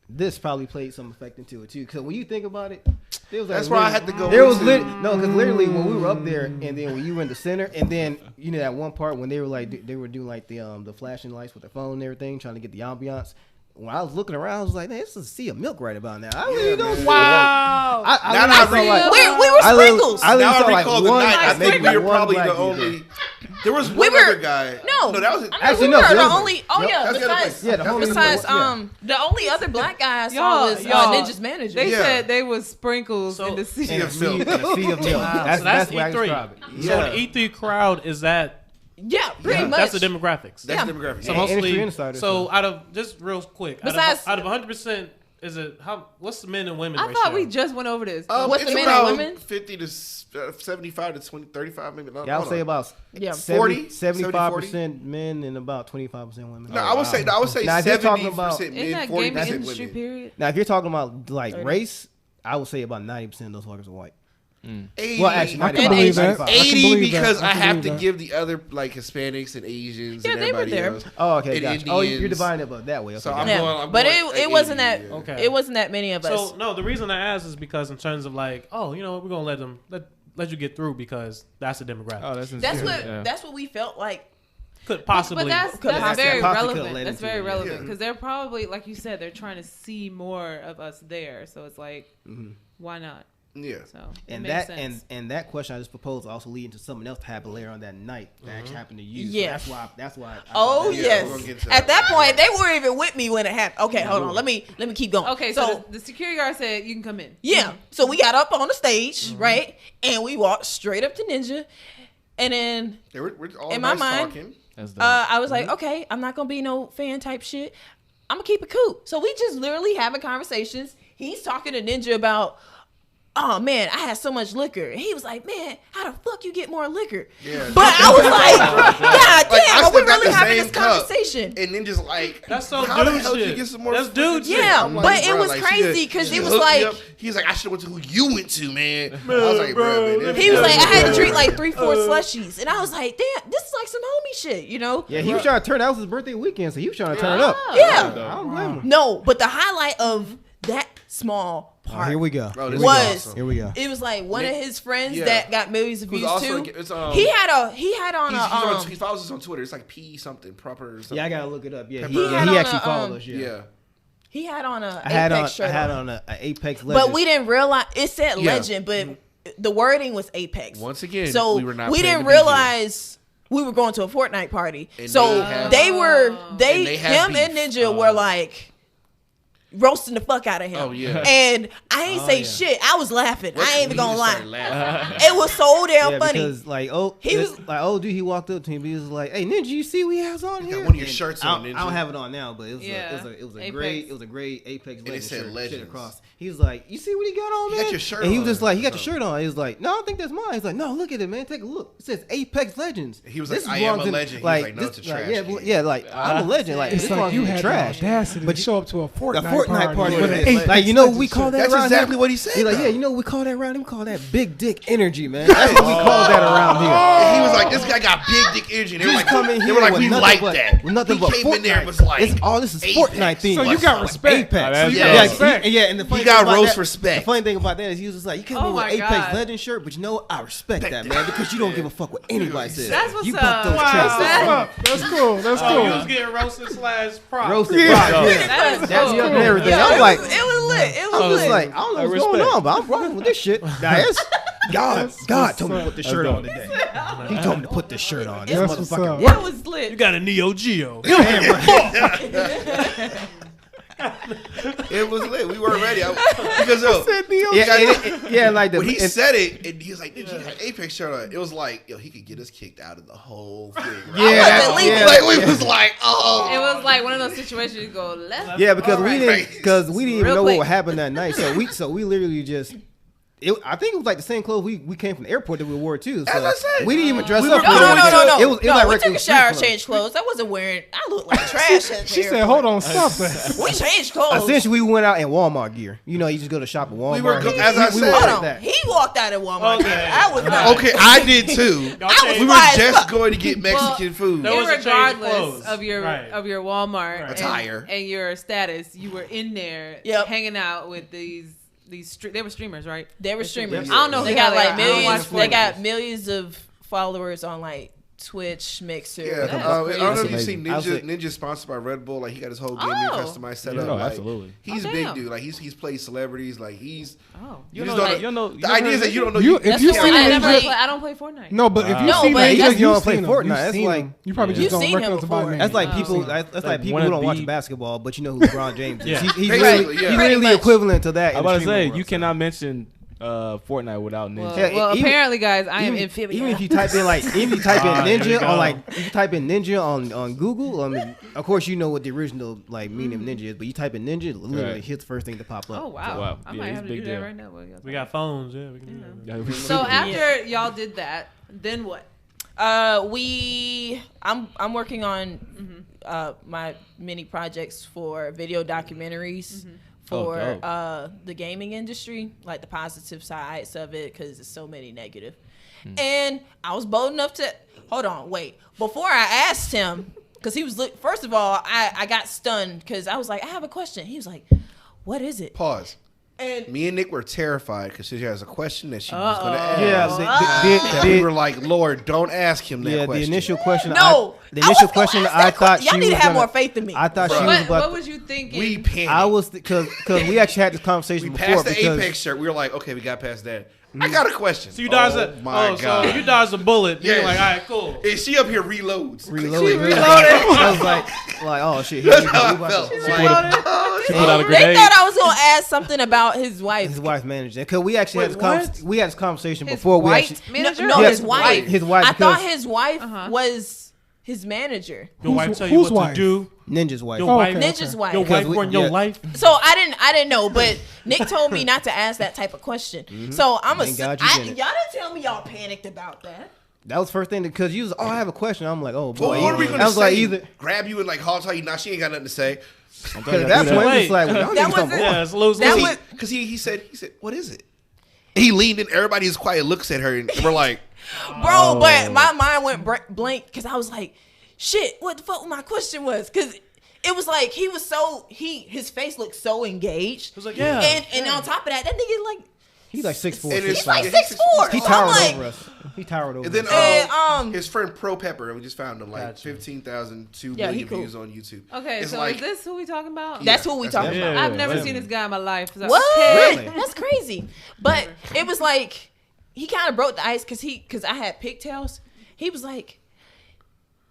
this probably played some effect into it too. Because when you think about it, there was like That's why I had to go There was into- because literally when we were up there, and then when you were in the center, and then you know that one part when they were like they were doing like the flashing lights with their phone and everything, trying to get the ambiance. When I was looking around, I was like, "Man, this is a sea of milk right about now." I really don't. man. Wow. I Now literally that I saw like we were sprinkles. I literally Now saw I like recall the one. night. I think maybe we were one probably black the dude only. There was We one were- other guy. No, that was. Actually, we no, were the the other- only. Oh Yep. yeah, That's the other besides place. Yeah, the homie- besize yeah. the only other black guy I saw Y'all- was y'all- Ninja's manager. They Yeah. said they was sprinkles So- in the sea. Sea of milk. A sea of milk. Wow. That's So that's why I E3. describe it. So Yeah. the E3 crowd is that. yeah, pretty Yeah. much. That's the demographics. That's Yeah. the demographic. So Yeah, mostly, industry insiders, so so. out of just real quick, Besides- out of 100%, is it how? What's the men and women I ratio? thought we just went over this. What's it's the men and about women? 50 to 75 to 20, 35 maybe. Yeah, I would say about Yeah. 40, 75% men and about 25% women. No, I would say Now, if you're talking 70% about- Isn't men, that 40% gaming industry women. period? Now, if you're talking about like 30. race, I would say about 90% of those fuckers are white. 80, Well, actually, I can 95, believe that. 95. I can 80 believe that. because I I can have believe to that. give the other like Hispanics and Asians Yeah, and they were everybody there. else. Oh, okay, And gotcha. Oh, you're Indians. dividing it up that way. Okay, So gotcha. I'm Yeah. going. I'm But going it wasn't 80, that. yeah. Okay. It wasn't that many of us. So no, the reason I asked is because in terms of like, oh, you know, we're gonna let you get through because that's the demographic. Oh, that's that's insane. what Yeah. that's what we felt like. Could possibly. But that's Possibly very could relevant. lead That's into very it, yeah. relevant because they're probably, like you said, they're trying to see more of us there. So it's like, why not? Yeah. So it And makes that sense. and that question I just proposed also lead into something else to happen later on that night that actually happened to you. So Yeah. that's why. I Oh thought that- Yeah, yes. we're gonna get to At that. that point, they weren't even with me when it happened. Okay, hold on. Let me keep going. Okay, so the security guard said you can come in. yeah. So we got up on the stage, right, and we walked straight up to Ninja, and then We're all In my nice mind, talking. That's dope. I was like, okay, I'm not gonna be no fan type shit. I'm gonna keep it cool. So we just literally having conversations. He's talking to Ninja about oh man, I had so much liquor. And he was like, man, how the fuck you get more liquor? Yeah. But I was like, God Like, I damn, are we still got really the having same this cup. conversation? And then just like, That's so how the dude hell did you shit. get some more? That's dude shit. Yeah, I'm like, but it bro, was like, crazy because she it was hooked me like, up. He's like, I should have went to who you went to, man. I was like, bro, man. he was like, I had to drink like 3-4 slushies. And I was like, damn, this is like some homie shit, you know? Yeah, he was trying to turn. That was his birthday weekend, so he was trying to turn it up. Yeah. I don't blame him. No, but the highlight of that small Oh, part here we go. Bro, this was is awesome. Here we go. it was like one of his friends Yeah. that got millions of Who's views also- too. it's, He had on he follows us on Twitter. It's like P something proper or something. Yeah, I gotta look it up. Yeah, Pepper. he had on actually a, followed us. Yeah. Yeah. he had on a I had Apex on shirt. I had on. on a Apex Legends. But we didn't realize it said Yeah. Legend, but the wording was Apex. Once again, so we were not we paying didn't the BG. realize we were going to a Fortnite party. And So they they had him and beef. Ninja were like roasting the fuck out of him. Oh, yeah. And I ain't say yeah. shit. I was laughing. I ain't even gonna lie. lie. It was so damn Yeah, funny. because like He was- dude. He walked up to me. He was like, "Hey, Ninja, you see what he has on You here?" got one of your And shirts I on, don't- Ninja. I don't have it on now, but it was Yeah. it was a Apex. great Apex it Legends said shirt Legends. across. He was like, "You see what he got on, You man?" got your shirt and he was on. just like, "He got your Oh. shirt on." He was like, "No, I don't think that's mine." He's like, "No, look at it, man. Take a look. It says Apex Legends." He was This like, "I am belongs a in- legend." He was like, "No, it's a trash yeah, can." yeah, like I'm a legend. Like It's this like belongs you in had trash. the audacity But to show up to a Fortnite, A Fortnite party with with an it. Apex Like, you know what we Legends call shirt. that That's around exactly here? what he said. He's like, though. yeah, you know what we call that around? We call that big dick energy, man. That's what we call that around here. And he was like, "This guy got big dick energy." And they were Just like, come in they here were like, with "We nothing like but- that." with nothing he but came in there and was Fortnite. like, It's all this is Apex. Fortnite themed. So you got respect. Apex. That's Yeah. Yeah, respect. yeah, and the funny He got thing about roast that- respect. The funny thing about that is he was just like, you came Oh in with my Apex God. Legends shirt, but you know what? I respect that, man, because you don't give a fuck what anybody says. That's what's you up. buck those Wow. tracks. That's cool. That's Oh, you cool. was getting roasted / props. Roasted Yeah. rock, yeah. That is That's cool. and everything. Yeah, I'm like, it was lit. It was I was lit. like, I don't know what's going respect. on, but I'm rolling with this shit. Now, it's God told me to put the shirt dope. on today. He told me to put this shirt on. This That's what's motherfucker up. It was lit. You got a Neo Geo. It was lit. We weren't ready because yeah, like the when he and- said it, and he was like, "He had an Apex shirt on." It was like, yo, he could get us kicked out of the whole thing. Right? yeah, wasn't leaving. Like we was like, oh, It was like one of those situations you go left. Yeah, because All we right. didn't even Real know quick. what happened that night. So we literally just. I think it was like the same clothes we came from the airport that we wore too. So As I said. we didn't even dress We up. were- for it. No. It was we like took regular a shower, street changed clothes. I wasn't wearing. I looked like trash. At the She said, airport. "Hold on, stop that." We changed clothes. clothes. Essentially, we went out in Walmart gear. You know, you just go to shop at Walmart. We were as I we said. were Hold like on. that. He walked out at Walmart. Okay. I was not. okay, I did too. Y'all I was changed- We were fly as just fuck. going to get Mexican food. There was a change of Irregardless clothes. of your Right. Walmart Right. Attire. and your status, you were in there Yep. hanging out with these they were streamers, right? They were streamers. I don't know. They who got they like are. I don't watch millions. They got Fortnite. millions of followers on like Twitch, Mixer. Yeah, That's I don't know if That's you've seen amazing. Ninja sponsored by Red Bull. Like he got his whole gaming Oh. customized setup. Yeah, no, like, absolutely. He's Oh, a big damn. dude. Like he's played celebrities. Like he's Oh, you know, just like, don't know. you The never idea is heard that you don't know. You- if you can't see like- him, I Like- I don't play Fortnite. No, but if you No, see but him, that's- you don't you've play seen him. Fortnite. You've That's seen like- him. You probably Yeah. just don't You've seen him recognize him by before. name. That's like Oh. people. That's like Like people who don't watch wannabe- basketball, but you know who LeBron James is. Yeah. He's Basically, really, yeah. he's Pretty really much. equivalent to that. I'm in the about to streaming say world, you so. cannot mention Fortnite without Ninja. Well, Yeah, Well, even- apparently, guys, I am even, amphibious. even if you type in like, even if you type Ah, in here we Ninja go. on like, if you type in Ninja on Google, I mean, of course you know what the original like meaning of Ninja is, but you type in Ninja, it literally Right. hits the first thing to pop up. Oh wow! Wow. I Yeah, might he's have a to do big that deal. right now. while y'all We talking. got phones. Yeah, we can do that. Yeah, we- So after y'all did that, then what? I'm working on my mini projects for video documentaries for dope. the gaming industry, like the positive sides of it, because there's so many negative. And I was bold enough to wait. Before I asked him, because he was first of all, I got stunned because I was like, I have a question. He was like, what is it? Pause. And Me and Nick were terrified because she has a question that she was going to ask. Yeah, And we were like, Lord, don't ask him that yeah. question. The initial question. no, the initial question I I thought y'all she need was to have gonna, more faith in me. I thought she Bruh. was What about. was you thinking? we panicked. I was because we actually had this conversation we before passed the because Apex shirt. We were like, okay, we got past that. I got a question. So you dodged my God. So you dodged a bullet. Yeah. You're like, all right, cool. And she up here reloads. reloaded. She reloaded. I was like, oh shit. Here That's we go. how We I about felt. to- Like, She put out a They grenade. thought I was gonna ask something about his wife. His wife managed it because we actually we had this conversation His before we white actually manager? No, Yeah, his wife. his wife, I thought because- his wife was his manager. Your wife tell you whose what wife? to do. Ninja's wife. Your Oh, wife. okay. Ninja's wife. Your wife ruined your life. So I didn't know, but Nick told me not to ask that type of question. So I'm Thank God you didn't. y'all didn't tell me y'all panicked about that. That was the first thing because you was, I have a question. I'm like, oh boy. Well, what are we gonna I was say? like, either Grab you and like hog tie you? Nah, she ain't got nothing to say. because at that point it's like, well, y'all That niggas don't wasn't- Yeah, it's lose That lose. was- Because he said, what is it? He leaned in. Everybody is quiet, looks at her, and we're like, Bro, but my mind went blank because I was like, shit, what the fuck my question was? Because it was like his face looked so engaged. It was like, yeah. And on top of that nigga like, he's like 6'4". And it's he's like Yeah, 6'4". He So towered I'm like, over us. He towered over and then us. his friend Pro Pepper, we just found him like Gotcha. 15,000, 2 Yeah, he million cool. views on YouTube. Okay, It's so like, is this who we talking about? that's what we that's talking it. about. Yeah. I've never yeah. seen this guy in my life. So- What? Really? That's crazy. But it was like he kind of broke the ice because I had pigtails. He was like,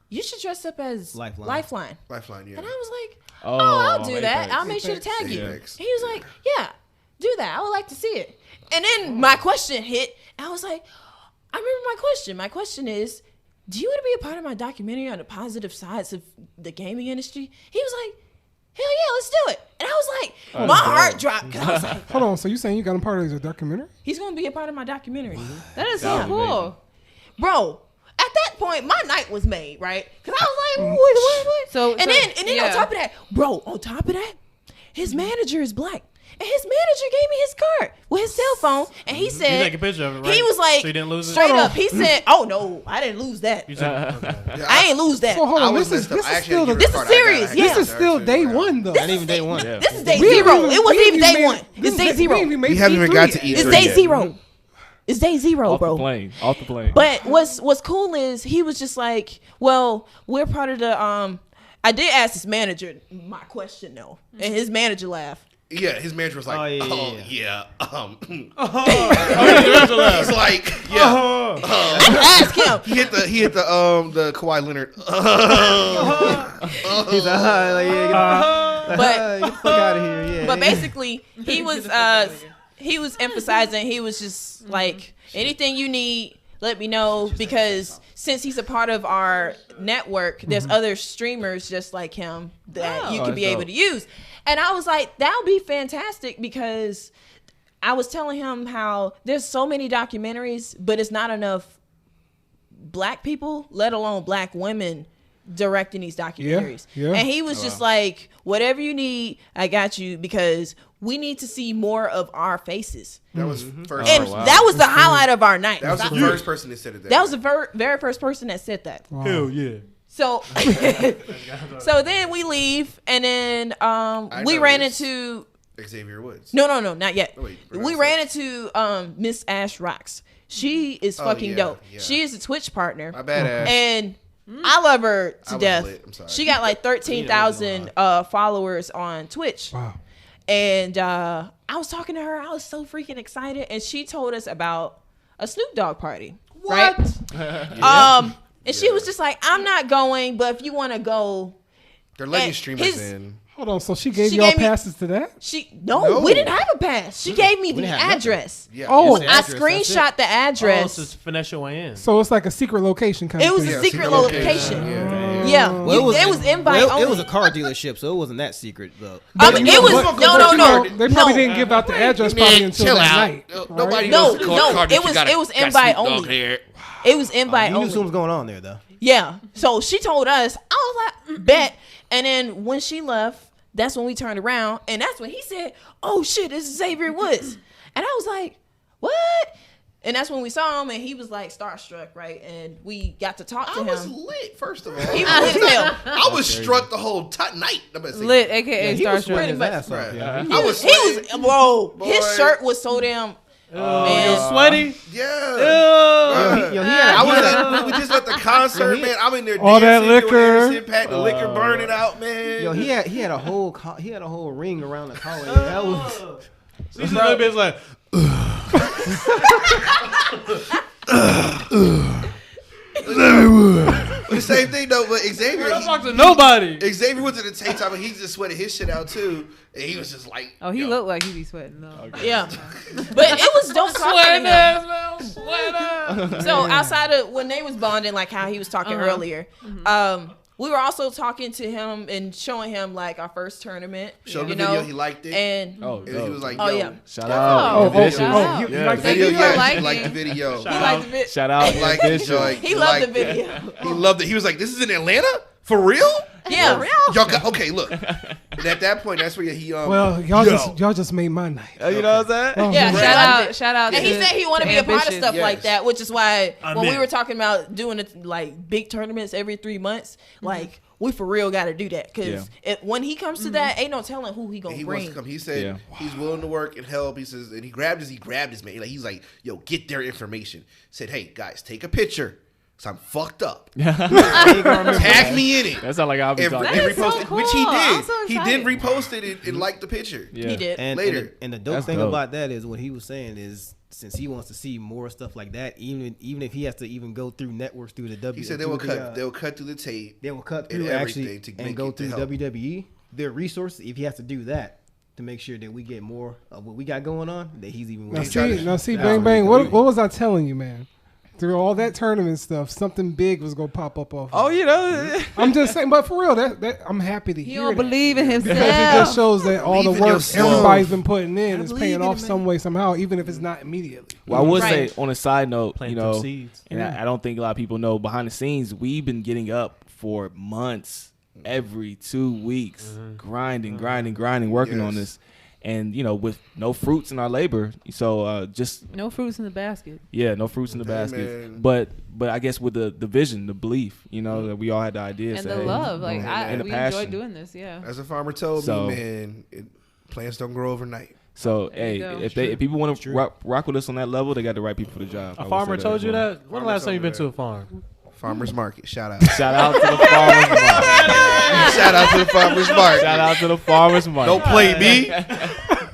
"You should dress up as Lifeline. Lifeline." Lifeline, yeah. And I was like, Oh, I'll do that. Apex. I'll make sure to tag you." Apex. He was like, "Yeah, do that. I would like to see it." And then my question hit. And I was like, I remember my question. My question is, do you want to be a part of my documentary on the positive sides of the gaming industry? He was like, hell yeah, let's do it. And I was like, my heart dropped. 'Cause I was like, Hold on. So you saying you got him part of his documentary? he's going to be a part of my documentary. That is That so would be cool. amazing. Bro, at that point, my night was made, right? Because I was like, what? So- and then yeah. on top of that, bro, on top of that, his manager is black. And his manager gave me his card with his cell phone. And he said, You take a picture of it, right? he was like, So you didn't lose it? straight up, he said, oh no, I didn't lose that. You took- okay. Yeah, I ain't lose that. So hold I on. was This is messed up. I this is actually still had to the, give This her is a card. I serious, got- yeah. this is still day one though. Not even day one. Yeah. This is day We zero. haven't It wasn't even day made- one. It's day zero. We haven't even got to eat. It's three day yet. zero. It's day zero, Off the bro. plane. Off the plane. But what's cool is he was just like, well, we're part of the I did ask his manager my question though, and his manager laughed. Yeah, his manager was like, Oh, yeah, oh, yeah, yeah. He's like, yeah. Ask him. He hit the Kawhi Leonard. He's like, yeah, But get the fuck out of here. Yeah. but basically he was emphasizing, he was just like, anything you need, let me know, because since he's a part of our network, there's other streamers just like him that you Oh, can be that's able dope. to use. And I was like, that would be fantastic, because I was telling him how there's so many documentaries, but it's not enough black people, let alone black women, directing these documentaries. yeah. And he was just like, whatever you need, I got you, because we need to see more of our faces. That was first. And wow. that was the highlight of our night. That was the first person that said it. That was the very first person that said that. Wow. Hell yeah. So, so then we leave, and then we know ran this. into Xavier Woods. no, not yet. Oh, wait, We ran into Miss Ash Rocks. She is Oh, fucking yeah, dope. yeah. She is a Twitch partner, My bad ass. and I love her I to was death. lit. I'm sorry. She got like 13,000 followers on Twitch. Wow. And I was talking to her. I was so freaking excited, and she told us about a Snoop Dogg party. Right? And she was just like, "I'm not going, but if you want to go." They're letting and streamers his- in. Hold on. So she gave She y'all gave me- passes to that? No. We didn't have a pass. She gave me the didn't have nothing. address. Yeah. Oh. The I address, that's screenshot the Oh, address. so it's finesse your way in. So it's like a secret location kind It of was thing. a secret location. Yeah. Yeah, Well, it was invite only. It was a car dealership, so it wasn't that secret though. It was But- no. but you know, They probably didn't give out the address Man, probably until chill that out. night. Nobody No, knows the no, card it was invite only. It was invite You knew only. something was going on there though. Yeah. So she told us. I was like, bet. And then when she left, that's when we turned around, and that's when he said, "Oh shit, this is Xavier Woods." And I was like, "What?" And that's when we saw him, and he was like starstruck, right? And we got to talk to I him. was lit, first of all. He was lit as hell. I was struck the whole night. I'm gonna say- Lit, aka He was Starstruck. sweating his much. ass off. Right. Yeah. I was He was, sweating. bro. Boy. His shirt was so damn. You're sweaty? Yeah. Yo, he had I was at, we just at the concert, man. I'm in there All that dancing, liquor. doing Anderson .Paak, the liquor burning out, man. Yo, he had a whole ring around the collar. That was She's a little bit like, But the same thing though. But Xavier, I don't talk to nobody. Xavier went to the tank top and he just sweated his shit out too, and he was just like, Oh, he yo. looked like he be sweating. No. Yeah. But it was dope talking to him. So outside of when they was bonding, like how he was talking earlier, we were also talking to him and showing him like our first tournament. Showed the video, he liked it. And he was like, oh yo, yeah, shout out. You like the video, Yeah. he liked the video. he liked the video. Shout out. He liked the joint. He loved the video. He loved it. He was like, this is in Atlanta? For real? Yeah, Y'all got, okay, look. And at that point, that's where he, Well, y'all just made my night. You know what I'm saying? Oh, yeah. man. Shout out. And he said he wanted to be a part of stuff Yes. like that, which is why I'm when we in. were talking about doing it like big tournaments every 3 months, like we for real got to do that because when he comes to that, ain't no telling who he gonna he bring. wants to come. He said he's willing to work and help. He says, and he grabbed his man. Like, he's like, yo, get their information. Said, hey guys, take a picture. So I'm fucked up. Tag me in it. That sounds like I'll be talking. And That is so repost it, which he cool. did. I'm so He did excited. repost it and like the picture. Yeah. He did. And Later. and the dope That's thing dope. about that is what he was saying is since he wants to see more stuff like that, even if he has to even go through networks through the W. He said they will cut. They'll cut through the tape. They will cut and through everything actually to and make go it to through help. WWE. Their resources, if he has to do that to make sure that we get more of what we got going on, that he's even willing to do. Now see, bang bang. What was I telling you, man? Through all that tournament stuff, something big was gonna pop up off. Oh, you know. I'm just saying, but for real, that I'm happy to He hear don't that. believe in Because it just himself. shows that all the Believe in work yourself. everybody's been putting in is believe paying in off it, man. some way, somehow, even if it's not immediately. Well, I would Right. say on a side note, Plant you them know, seeds. and I don't think a lot of people know behind the scenes, we've been getting up for months, every 2 weeks, grinding, working on Yes. this. And, you know, with no fruits in our labor. So just, No fruits in the basket. no fruits in the Hey, basket. man. But I guess with the vision, the belief, you know, that we all had the idea. And say, the hey, love. Like, and the we passion. enjoy doing this, yeah. As a farmer told So- me, man, plants don't grow overnight. So, There you hey, go. if people want to rock with us on that level, they got the right people for the job. I A would farmer say told you as well. that? When the Farmer last time you told been me to a farm? Farmer's Market. Shout out. Shout out to the farmers market. Shout out to the Farmer's Market. Shout out to the farmers market. Don't play me.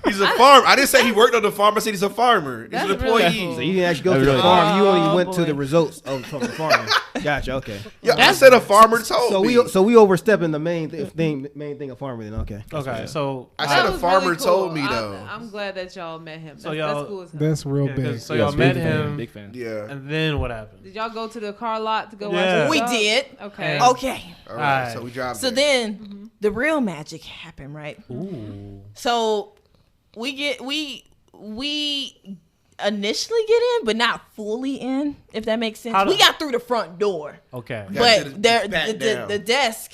He's a farmer. I didn't say he worked on the farm. I said he's a farmer. He's That's an really employee. cool. So you didn't actually go That's to the really- farm. You only Oh, went to boy. the results from the farm. Gotcha. Okay. Yeah, I said a farmer told So me. we overstepping the main thing of farmer. Then okay. Okay, so I said That a was farmer really cool. told me though. I'm glad that y'all met him. So That's, y'all- that's cool as hell. That's real yeah, 'cause- big. so Yes, y'all met big fan, him, Big fan. Yeah. and then what happened? Did y'all go to the car lot to go Yeah. watch We it? did. Okay. And- Okay. All right. Alright. So we dropped. So there. then the real magic happened, right? Ooh. So we initially get in, but not fully in, if that makes sense. How do- We got through the front door, Okay. Yeah. Got to but the back down. the desk,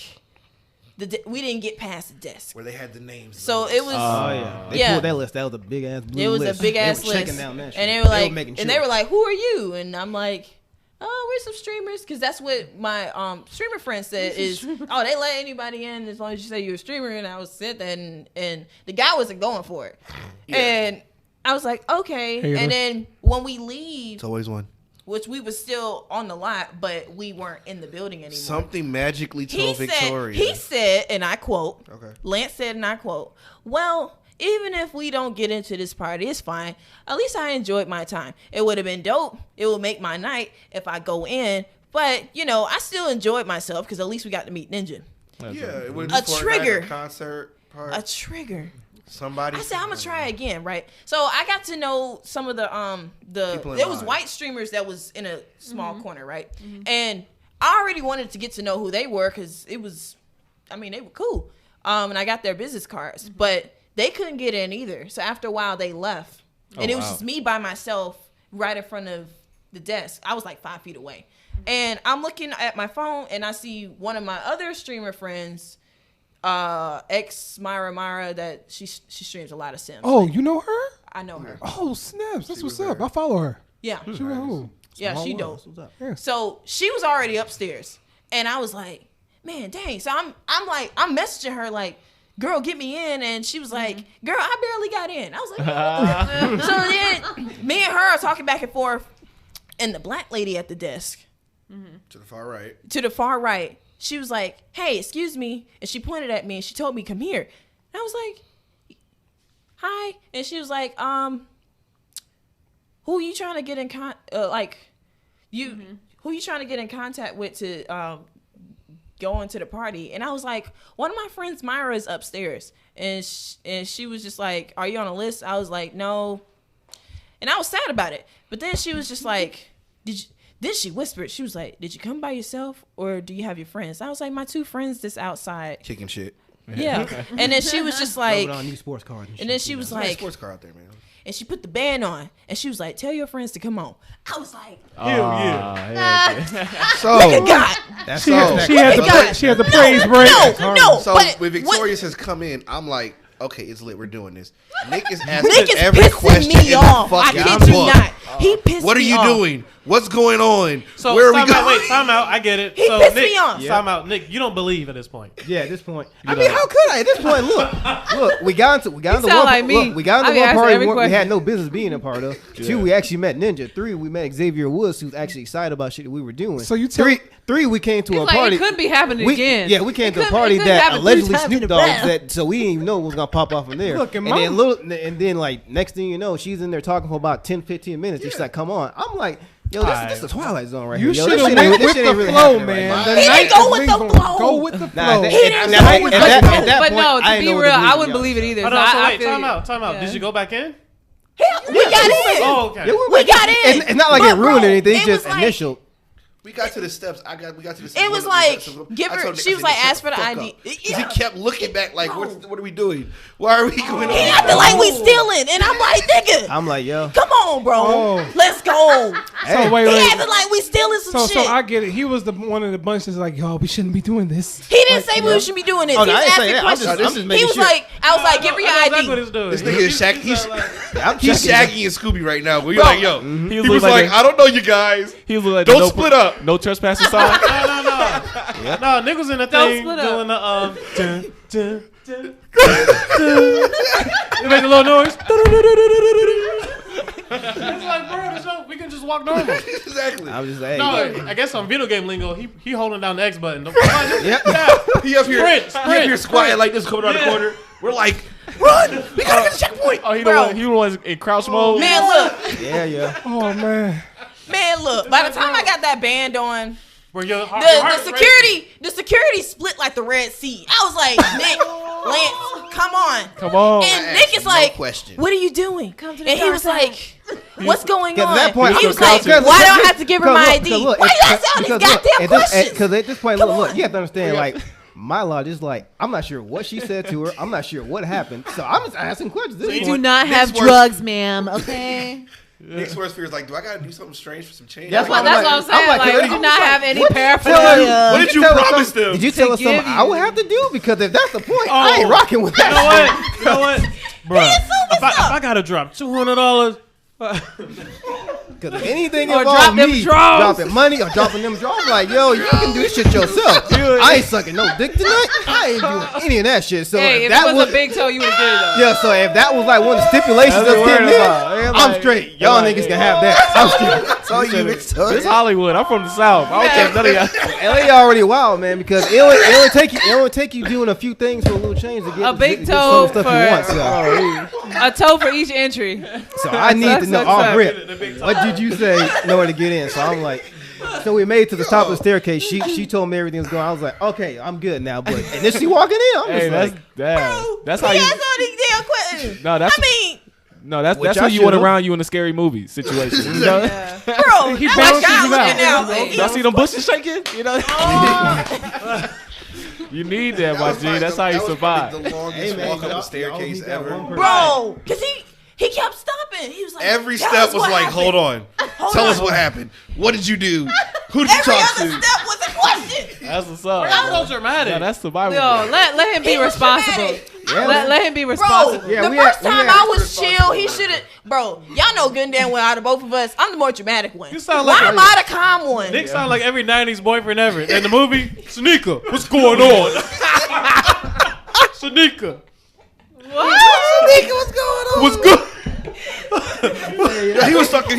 we didn't get past the desk. where they had the names. So it was. Oh yeah. They Yeah. pulled that list. That was a big ass blue It was list. a big ass They were checking list, down that shit. and they were like, making and they sure. were like, "Who are you?" And I'm like, "Oh, we're some streamers," because that's what my streamer friend said is, "Oh, they let anybody in as long as you say you're a streamer." And I was sitting there, and the guy wasn't going for it, and I was like, "Okay." Hater. And then when we leave, It's always one. which we was still on the lot, but we weren't in the building anymore. Something magically told Victoria. He said, and I quote, Okay. Lance said, and I quote, "Well, even if we don't get into this party, it's fine. At least I enjoyed my time. It would have been dope. It would make my night if I go in. But, I still enjoyed myself because at least we got to meet Ninja." Yeah, it would A trigger. concert part. A trigger. Somebody. I said, I'm gonna try again, right? So I got to know some of the People in there was line. white streamers that was in a small corner, right? And I already wanted to get to know who they were because it was, they were cool. And I got their business cards, but they couldn't get in either. So after a while, they left, and it was just me by myself right in front of the desk. I was like 5 feet away, and I'm looking at my phone, and I see one of my other streamer friends. Ex Myra that she streams a lot of Sims. Oh, you know her? I know her. Oh, snaps. That's was what's up. there. I follow her. Yeah. She who? Yeah, she Small dope. world. What's up? So she was already upstairs, and I was like, man, dang. So I'm messaging her like, girl, get me in, and she was like, girl, I barely got in. I was like, so then me and her are talking back and forth, and the black lady at the desk To the far right. to the far right, she was like, hey, excuse me, and she pointed at me and she told me, come here. And I was like, hi, and she was like, who you trying to get in who you trying to get in contact with to go into the party? And I was like, one of my friends, Myra, is upstairs, and she was just like, are you on a list? I was like, no, and I was sad about it. But then she was just like, Then she whispered, she was like, did you come by yourself or do you have your friends? I was like, my 2 friends that's outside. Kicking shit. Yeah. And then she was just like, new sports cars and then she was like, sports car out there, man. and she put the band on and she was like, tell your friends to come on. I was like, So look at God. That's She had the praise break. No, So but when what- Victorious has come in, I'm like, okay, it's lit. We're doing this. Nick is asking Nick is every pissing question me in off. the I fucking kid you book. not. He pissed me off. What are you doing? What's going on? So where are we time out. going? Wait, time out. I get it. He so pissed Nick, me off. Time out, Nick. You don't believe at this point. Yeah, at this point. I mean, how could I? At this point, look, we got into sound one. like me. Look, we got I into be one asking party every we question. had no business being a part of. 2, we actually met Ninja. 3, we met Xavier Woods, who's actually excited about shit that we were doing. So you tell 3, we came to He's a like, party. it could be happening again. Yeah, we came to a It party could that happen 3 allegedly times in Snoop a Dogg row. said, so we didn't even know what was gonna pop off from there. Look, and and then like next thing you know, she's in there talking for about 10-15 minutes. She's like, "Come on!" I'm like, "Yo, this is the Twilight Zone right You here." Yo, should this have shit ain't- went this with shit the ain't really flow, happening right man. now. The He didn't night go is with we the gonna flow. Go with the Nah, flow. that- He didn't and go that- with and the that- flow. at that But point, no, to I didn't be know what real, to I believe, wouldn't y'all. believe it either. Hold So on. So I wait, feel time you. out. Time out. Yeah. Did you go back in? We got in. Oh, okay. Yeah, We got in. It's not like But, it ruined bro, anything. it Just was like- initial. We got to the steps. We got to the steps. It was One of the like, steps. give I her. told Nick, She I was said, like, "Nick, ask for shut the fuck ID. up." 'Cause he kept looking back like, what are we doing? Why are we going on? He acted like we stealing, and I'm like, nigga, I'm like, yo. come on, bro, Oh. let's go. So wait, He wait. acted like we stealing some So shit. I get it. He was the one of the bunch that's like, yo, we shouldn't be doing this. He didn't say we should be doing this. Oh, He no, was I didn't say asking that. I'm just questions. making He was sure. like, I was like, give her your I know exactly what ID. he's doing. This nigga is Shaq. He's checking. Shaggy and Scooby right now. But you're like, yo. He He was like, I don't know you guys. he was like, Don't split up. No trespassing sign. No, Nick was in the Don't thing split up. doing the dun, dun, dun, dun. You make a little noise. It's like, bro, there's no, we can just walk normal. Exactly. I was just like, No, hey. I guess on video game lingo, he holding down the X button. Yep. He up here, Sprint, he up here squatting like this, coming around the Yeah. corner. We're like, run! We gotta get the checkpoint. Oh, he Bro. the one in crouch mode. Man, look, Yeah. Oh man. man, look. By the time I got that band on, Where your heart, the security split like the Red Sea. I was like, Nick, Lance, come on. Come on. And I Nick asked is no like, question. what are you doing? Come to the And he dark was side. like, what's going At on? that point, he I was was like, because- why do I have to give her my ID? Because look, Why you ask all these goddamn questions? Because at this point, Come look, on. you have to understand, like, my logic is like, I'm not sure what she said to her. I'm not sure what happened. So I'm just asking questions. This We is do what- not have Nick's worst- drugs, ma'am. Okay. Nick's worst fear is like, do I gotta do something strange for some change? That's Well, I'm that's like- what I'm saying. I'm Like, like, we do not have any What paraphernalia. What did you tell us promise something- them? Did you tell us something give I would have to do? Because if that's the point, Oh. I ain't rocking with You know that. what? You know what? Bruh, if I gotta drop $200, Because if anything Or involves drop them me draws. dropping money or dropping them draws, like, yo, you can do this shit yourself. I ain't sucking no dick tonight. I ain't doing any of that shit. So Hey, if if that it was a big toe, you would have did it though. yeah, so if that was like one of the stipulations That's that's what getting we're in, about. I'm straight. Y'all niggas can have that. I'm straight. That's all you This Hollywood. I'm from the South. I don't take none of y'all. LA already wild, man, because it only take you doing a few things for a little change to get A big get some toe stuff for- you want. So, A toe for each entry. so I need to know Sucks. off rip. What did you say in order to get in? So I'm like, so we made it to the top of the staircase. She told me everything was going. I was like, okay, I'm good now. But and then she walking in. I'm Hey, just that's like, damn. That's how he you. asked all these damn questions. No, that's I mean, no. That's Which that's I who you want should've. around you in a scary movie situation. You know? bro, He that's balances like you God out. looking now. Like, Y'all see them bushes shaking? You know. You need that, my G. That's how you survive. The longest hey, man, walk up y'all- the y'all staircase need that ever. one person. bro, because he kept stopping. He was like, Every "Tell step us was what like, happened." hold on. Hold Tell on. us what happened. What did you do? Who did you Every talk other to? step was a question. That's what's up. that's bro. so dramatic. No, that's survival. Yo, let him be He was responsible. dramatic. Yeah, Let him be Bro, responsible. Yeah, the we first had- we time had- I was chill, he should have. Bro, y'all know good and damn well out of both of us, I'm the more dramatic one. You sound Why like am I the calm one? Nick sound like every 90s boyfriend ever. In the movie, Shanika, what's going on? Shanika, What's going on? what's good? Yeah, he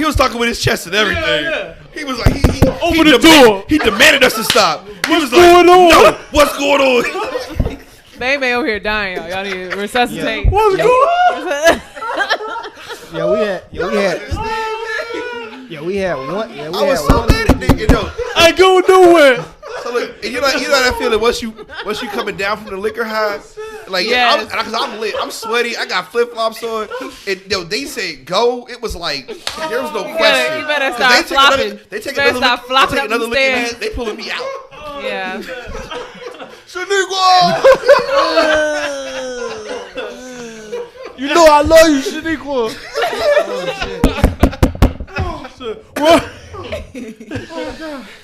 was talking with his chest and everything. Yeah. He was like, Open the door. He demanded us to stop. He was going like, on? No, what's going on? Bay Bay over here dying, y'all. Y'all need to resuscitate. What's going on? we had one. Yeah, we I was had so one. mad at nigga. Yo, I ain't going nowhere. so look, and you know that feeling once you coming down from the liquor high, Like, Yes. because I'm lit. I'm sweaty. I got flip flops on. And they said go. It was like there was no question. You better 'Cause start flopping. They take You better another start look. flopping They take up another the look at stairs. me. They pulling me out. Yeah. Shaniqua! You know I love you, Shaniqua.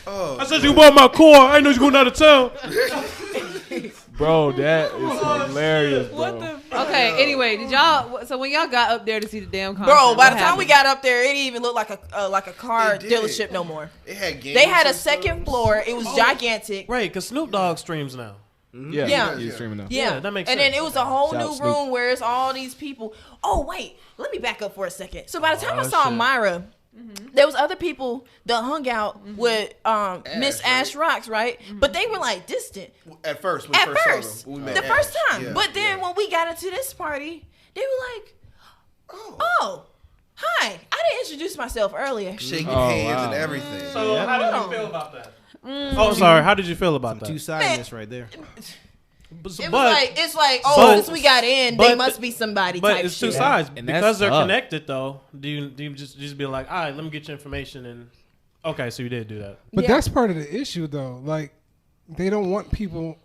I said you bought my car. I know you going out of town. Bro, that is hilarious, bro. Okay. Anyway, did y'all? So when y'all got up there to see the damn concert, Bro, by what the time we happened? got up there, it didn't even look like a car It did. dealership no more. It had games. They had a and second stuff. floor. It was gigantic. Right, because Snoop Dogg streams now. Yeah, Yeah. he's streaming now. Yeah, Yeah, that makes and sense. then it was a whole Shout out new Snoop. room where it's all these people. Oh wait, let me back up for a second. So by the time I Oh, saw shit. Myra, there was other people that hung out with Miss Ash Rocks, right? But they were like distant At first, when we at first first, saw them, when we met the first Ash. time. Yeah, But then yeah. when we got into this party, they were like, Oh. "Oh, hi! I didn't introduce myself earlier." Shaking Oh, hands wow. and everything. So how did Hold you on. feel about that? Oh, I'm sorry. How did you feel about that? Two-sidedness right there. But, It was like it's like, oh, but- since we got in, but- they must be somebody. but type it's two shit. sides And that's because they're tough. connected. Though, do you just be like, all right, let me get your information and okay, so you did do that. But Yeah. that's part of the issue, though. Like, they don't want people.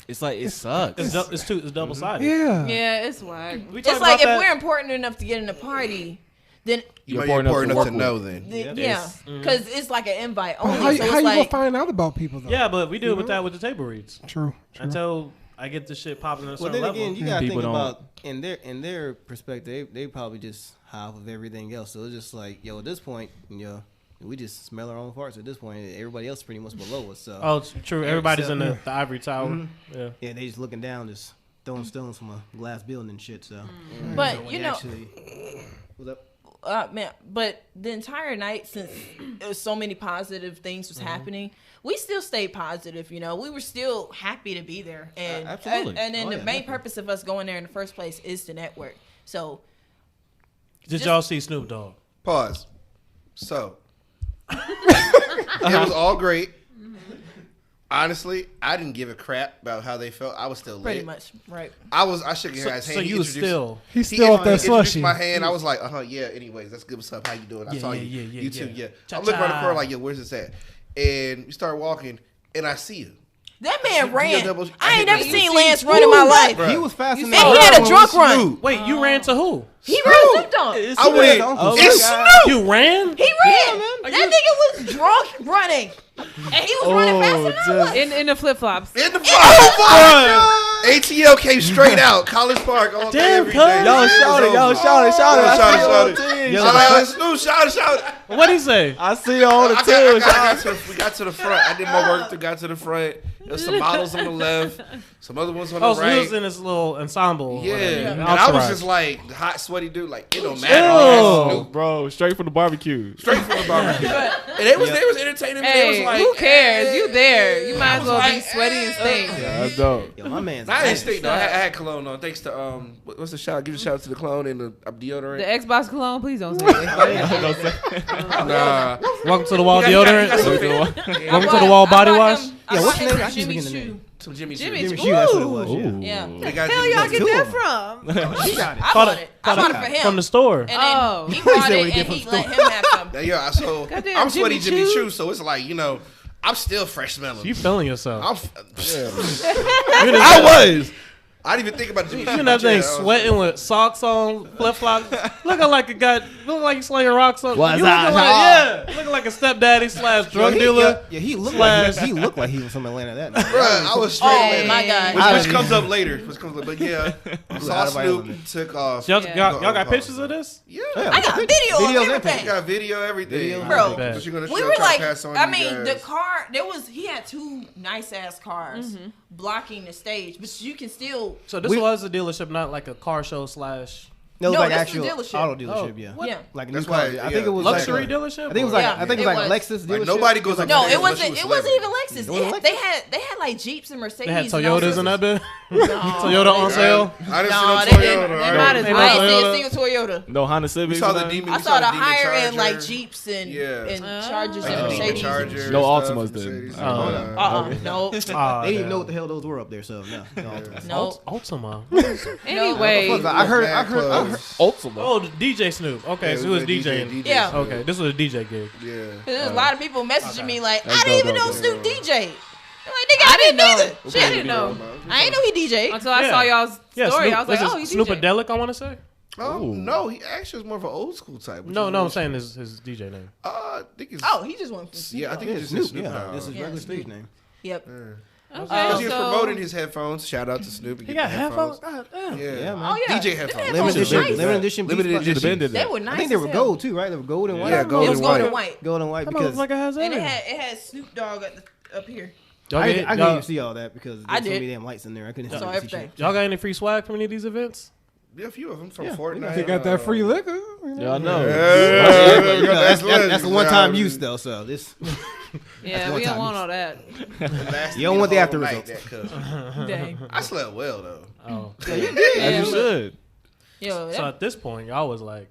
It's like it sucks. It's double sided. Yeah. Yeah, it's whack. We It's talked like about if that. we're important enough to get in the party, then You might important be enough important to enough work to know with. then. yeah, Mm-hmm. because it's like an invite But only. how so how it's you like, gonna find out about people, though? Yeah, but we do with that with the table reads. True. Until I get this shit popping at a Well, certain then level. again, you gotta People think don't- about in their perspective, they probably just high off of everything else. So it's just like, yo, at this point, we just smell our own farts. At this point, everybody else is pretty much below us. So Oh, it's true. Everybody's in Yeah. the ivory tower. Yeah. yeah, they just looking down, just throwing stones from a glass building and shit. So, but so when you they know, actually, what's up? man. But the entire night, since it was so many positive things was happening, we still stayed positive. We were still happy to be there, and Absolutely. And then Oh, the yeah, main definitely. purpose of us going there in the first place is to network. So Did y'all see Snoop Dogg? Pause. So, it was all great. Honestly, I didn't give a crap about how they felt. I was still lit. pretty much, right? I shook his hand. So He you was introduced- still. He's he still off that introduced slushy. my hand. I was like, yeah. Anyways, that's good. What's up? How you doing? I Yeah, saw yeah, you. yeah, You too. yeah. Yeah. I'm looking around the Cha-cha. corner like, where's this at? And we start walking, and I see him. That man He ran. double- I ain't never He- seen Lance run in my life. Bruh. He was fast enough. And he had a drunk run. Wait, you ran to who? He ran Snoop Dogg. I went. Uncle It's Snoop. Snoop. You ran? He ran. That nigga was drunk running, and he was running faster than I was. In the flip flops. In the front. ATL came straight out. College Park all day, Damn, every cuz. day. Yo, It was shout it, yo, over. shout it, shout it. I Shout it, see you shout on it. the team. Yo, Shout out, Snoop, shout it. What'd he say? I see you on the I team. we got to the front. I did my work. Got to the front. There was some models on the left, some other ones on the Oh, so he right. was in this little ensemble. Yeah, whatever. and I was Entourage. just like the hot, sweaty dude. Like it don't matter. That's Oh, Snoop. bro, straight from the barbecue. Straight from the barbecue. And they was entertaining me. They was Hey, like, who cares? hey. You there? You might as well be like, sweaty and stink. Yeah, that's dope. Yo, my man's. I didn't stink though. I had cologne on. Thanks to what's the shout? Give a shout out to the cologne and the deodorant. The Xbox cologne, please don't say it. Don't say- Nah. Welcome to the wall You got deodorant. some- Welcome to the wall body wash. Yeah, what's the name? Him I keep Jimmy forgetting the Choo. name. Some Jimmy Choo. Jimmy Jimmy Choo. Choo, that's what it was. Ooh. Yeah. Yeah, They got Hell, Jimmy y'all Choo. get Two that of from? He got it. I bought it. I bought it for him. From the store. And then Oh. he brought said it we get and from he store. let him have some. Yeah, so Goddamn, I'm sweaty Jimmy Jimmy Choo. Choo, so it's like I'm still fresh smelling. You feeling yourself. I was. I didn't even think about Jimmy Choo. You know that thing Yeah, I was- sweating with socks on, flip flops, looking like you slinging rocks on. What's You up, looking like a stepdaddy / drug dealer. Yeah, he looked Slash- like he looked like he was from Atlanta that night. Bruh, I was straight. Oh man. my God. Which comes up later. But yeah, saw out of Snoop, element. took off. Y'all, Yeah. y'all got pictures of this? Yeah, I got video Videos of and everything. got video, everything. Video. Bro, But you're gonna we show, were try like, to pass on I you mean, guys. the car, he had two nice ass cars blocking the stage, but you can still, So this was a dealership, not like a car show / No, it was No, like this actual is a dealership. auto dealership. Oh, Yeah, what? yeah. like a That's new car. why, I yeah. think it was luxury like dealership. I think it was or- like Yeah, I think it was it like was. Lexus dealership. Like, nobody goes up No, there it unless wasn't. you a It wasn't celebrity. even Lexus. It wasn't They had like Jeeps and Mercedes. They had and all Toyotas in sorts that of- bit. Toyota on sale. I didn't No, see they no didn't. Toyota. They might as I well. didn't see a single Toyota. No Honda Civic. We saw the nothing? Demon. I we saw the Demon higher end Charger. like Jeeps and Yeah. Chargers and Demon Mercedes. Charger No and stuff, Altimas then. Mercedes. No. They didn't even know what the hell those were up there. So no. No. Ultima. Anyway, I heard. Ultima. Oh, the DJ Snoop. Okay, so who was DJing? Yeah. Okay, this was a DJ gig. Yeah. There's a lot of people messaging me like, Let's I didn't go, even go, know go. Snoop DJ. I'm like, nigga, I didn't know. neither. I Shit. didn't know I ain't know he DJ. until I Yeah. saw y'all's Yeah, story. Snoop, I was like, this oh, is he's DJ. Snoopadelic, I want to say. Oh Ooh. no, he actually was more of an old school type. which No, is no, I'm really- saying his DJ name. I think it's. Oh, he just went from Snoop. Yeah, I think it's just Snoop. Snoop. Yeah, now. this is Yeah, regular Snoop. stage name. Yep. Because Okay, he was so promoting his headphones. Shout out to Snoop. He got headphones. God damn. Yeah, Yeah, man. Oh, yeah. DJ headphones. Them Limited headphones edition. nice. Limited edition. Limited Beats by- edition. Did They that. were nice. I think they were as hell. gold too, right? They were gold and white. Yeah, It gold was and gold white. and white. Gold and white That because motherfucker has And everything. it had Snoop Dogg up here. Y'all I get- couldn't y'all- even see all that because I there's so did. many damn lights in there. I couldn't Saw see everything. shit. Y'all got any free swag from any of these events? Yeah, a few of them from Yeah, Fortnite. They got that free liquor. You know? Y'all know. Yeah, But, you know, that's that's a one-time use though. So this, yeah, one we don't time want use. all that. You don't want the after results. Dang. I slept well though. Oh. As you should. Yo, So at this point, y'all was like,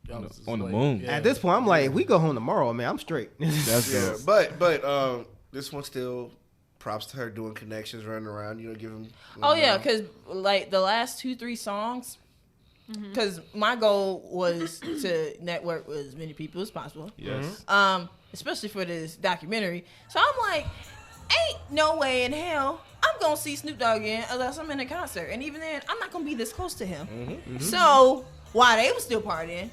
y'all was On the like- moon. Yeah. at this point, I'm like, if we go home tomorrow, man, I'm straight. That's Yeah, good. but this one still props to her doing connections, running around. You know, give him. Oh yeah, because like the last 2-3 songs, because my goal was to network with as many people as possible. Yes. Especially for this documentary. So I'm like, ain't no way in hell I'm gonna see Snoop Dogg again unless I'm in a concert, and even then, I'm not gonna be this close to him. So while they were still partying,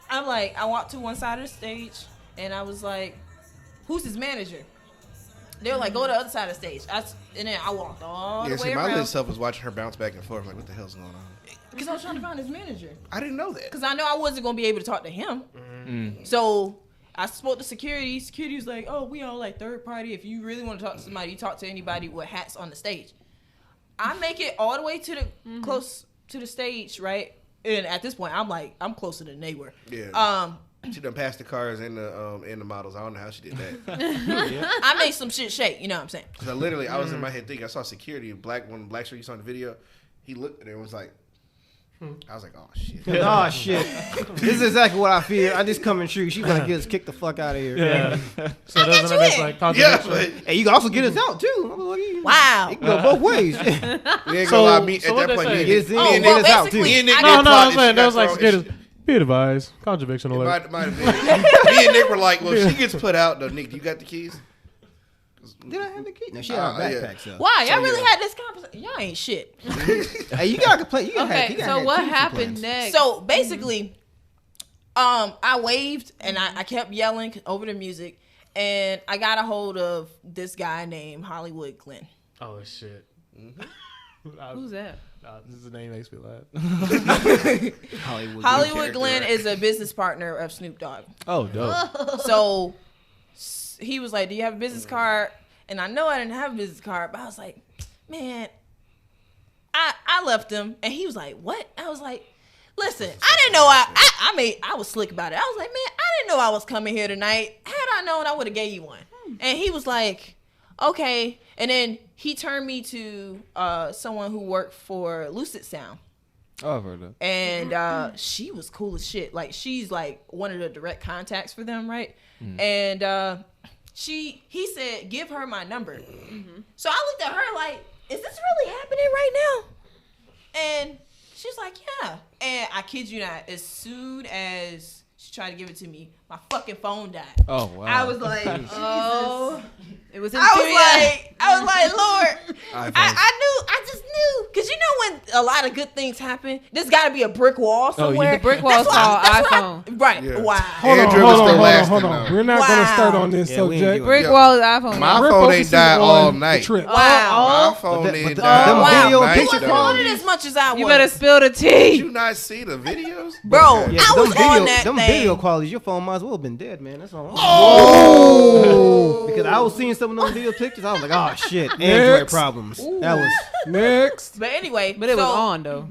I'm like, I walked to one side of the stage, and I was like, "Who's his manager?" They were like, "Go to the other side of the stage." And then I walked all Yeah, the see, way my around lit self was watching her bounce back and forth. Like, what the hell's going on? because I was trying to find his manager. I didn't know that. Because I know I wasn't going to be able to talk to him. So I spoke to security. Security was like, oh, we all like third party. If you really want to talk to somebody, you talk to anybody with hats on the stage. I make it all the way to the close to the stage, right? And at this point, I'm like, I'm closer than they were. Yeah. She done passed the cars and the models. I don't know how she did that. I made some shit shake. You know what I'm saying? Because I was in my head thinking, I saw security, black shirt you saw in the video. He looked at it and was like, I was like, oh shit. Oh shit! This is exactly what I fear. I just come and shoot. She's gonna get us kicked the fuck out of here. Yeah. So doesn't you that in. like Yeah, contradiction? but Hey, you can also get us out too. Wow. It can go both ways. we ain't gonna So- lie. Me, so at what that they point, say? me and Get us Nick- in, Oh, and well, get us out basically, too. me and Nick I- did No, plot I'm and saying she that got was like, thrown- be advised, contradiction It alert. might have been. Me and Nick were like, well, she gets put out though. Nick, do you got the keys? Did I have the key? No, she had our yeah. backpack. So. Why? Y'all So, really yeah. had this conversation? Y'all ain't shit. Hey, you gotta play. You gotta Okay, so what happened next? So basically, I waved and I kept yelling over the music, and I got a hold of this guy named Hollywood Glenn. Oh shit. Who's that? This is the name makes me laugh. Hollywood Glenn is a business partner of Snoop Dogg. Oh, dope. So he was like, "Do you have a business card?" And I know I didn't have a business card, but I was like, "Man, I left him." And he was like, "What?" I was like, "Listen, I didn't know I was slick about it. I was like, man, I didn't know I was coming here tonight. Had I known, I would have gave you one." And he was like, "Okay." And then he turned me to someone who worked for Lucid Sound. Oh, I've heard that. And she was cool as shit. Like, she's like one of the direct contacts for them, right? And he said, "Give her my number." So I looked at her like, "Is this really happening right now?" And she's like, "Yeah." And I kid you not, as soon as she tried to give it to me, my fucking phone died. Oh, wow. I was like, Oh, it was in I was like, Lord, iPhone. I just knew, because you know when a lot of good things happen, there's got to be a brick wall somewhere. The brick wall is called iPhone. Right. Yeah. Wow. Android was still lasting, Hold on. though. We're not Wow. gonna start on this Yeah, we ain't subject. doing Brick Yeah. wall is iPhone. My We're phone ain't focusing died on all the night. trip. My Wow. phone But ain't the- died them all video night. picture though. quality- On it as much as I was. You better spill the Did tea. you not see the videos? Bro, Okay. Yeah, I them was video, on that them thing. video qualities, your phone might as well have been dead, man. That's all. Oh, Because I was seeing some of those video pictures, I was like, oh shit, Android Next. problems. That was next. But anyway, But it was so on though.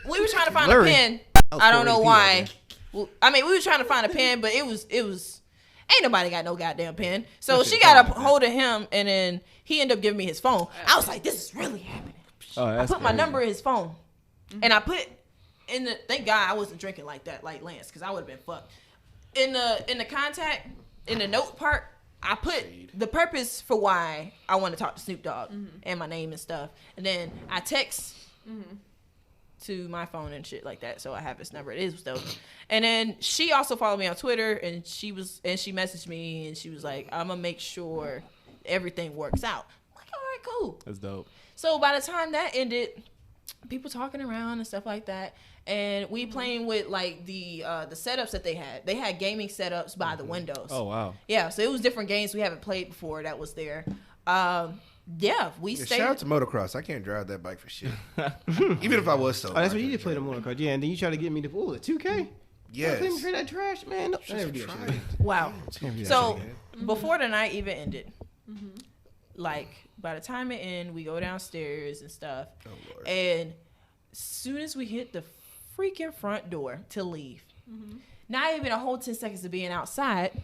we were trying to find Blurry. a pen. that was I don't know 480p why. right Well, I mean, we were trying to find a pen, but it was ain't nobody got no goddamn pen. So That shit she got a fine, man. hold of him, and then he ended up giving me his phone. I was like, this is really happening. Oh, I put my number in his phone, and I put in the. Thank God I wasn't drinking like that, like Lance, because I would have been fucked. In the contact, in the note part, I put the purpose for why I want to talk to Snoop Dogg and my name and stuff, and then I text to my phone and shit like that, so I have his number. It is dope. And then she also followed me on Twitter, and she messaged me, and she was like, "I'm gonna make sure everything works out." I'm like, all right, cool. That's dope. So by the time that ended, people talking around and stuff like that, and we playing with like the setups that they had. They had gaming setups by the windows. Oh wow. Yeah, so it was different games we haven't played before that was there. We stayed. Shout out to motocross. I can't drive that bike for shit. Even if I was so. Oh, that's what you did play the motocross. Yeah, and then you try to get me to 2K. Yes. I didn't hear that trash, man. No, Wow. So before the night even ended, like by the time it ended, we go downstairs and stuff, and as soon as we hit the freaking front door to leave, not even a whole 10 seconds of being outside,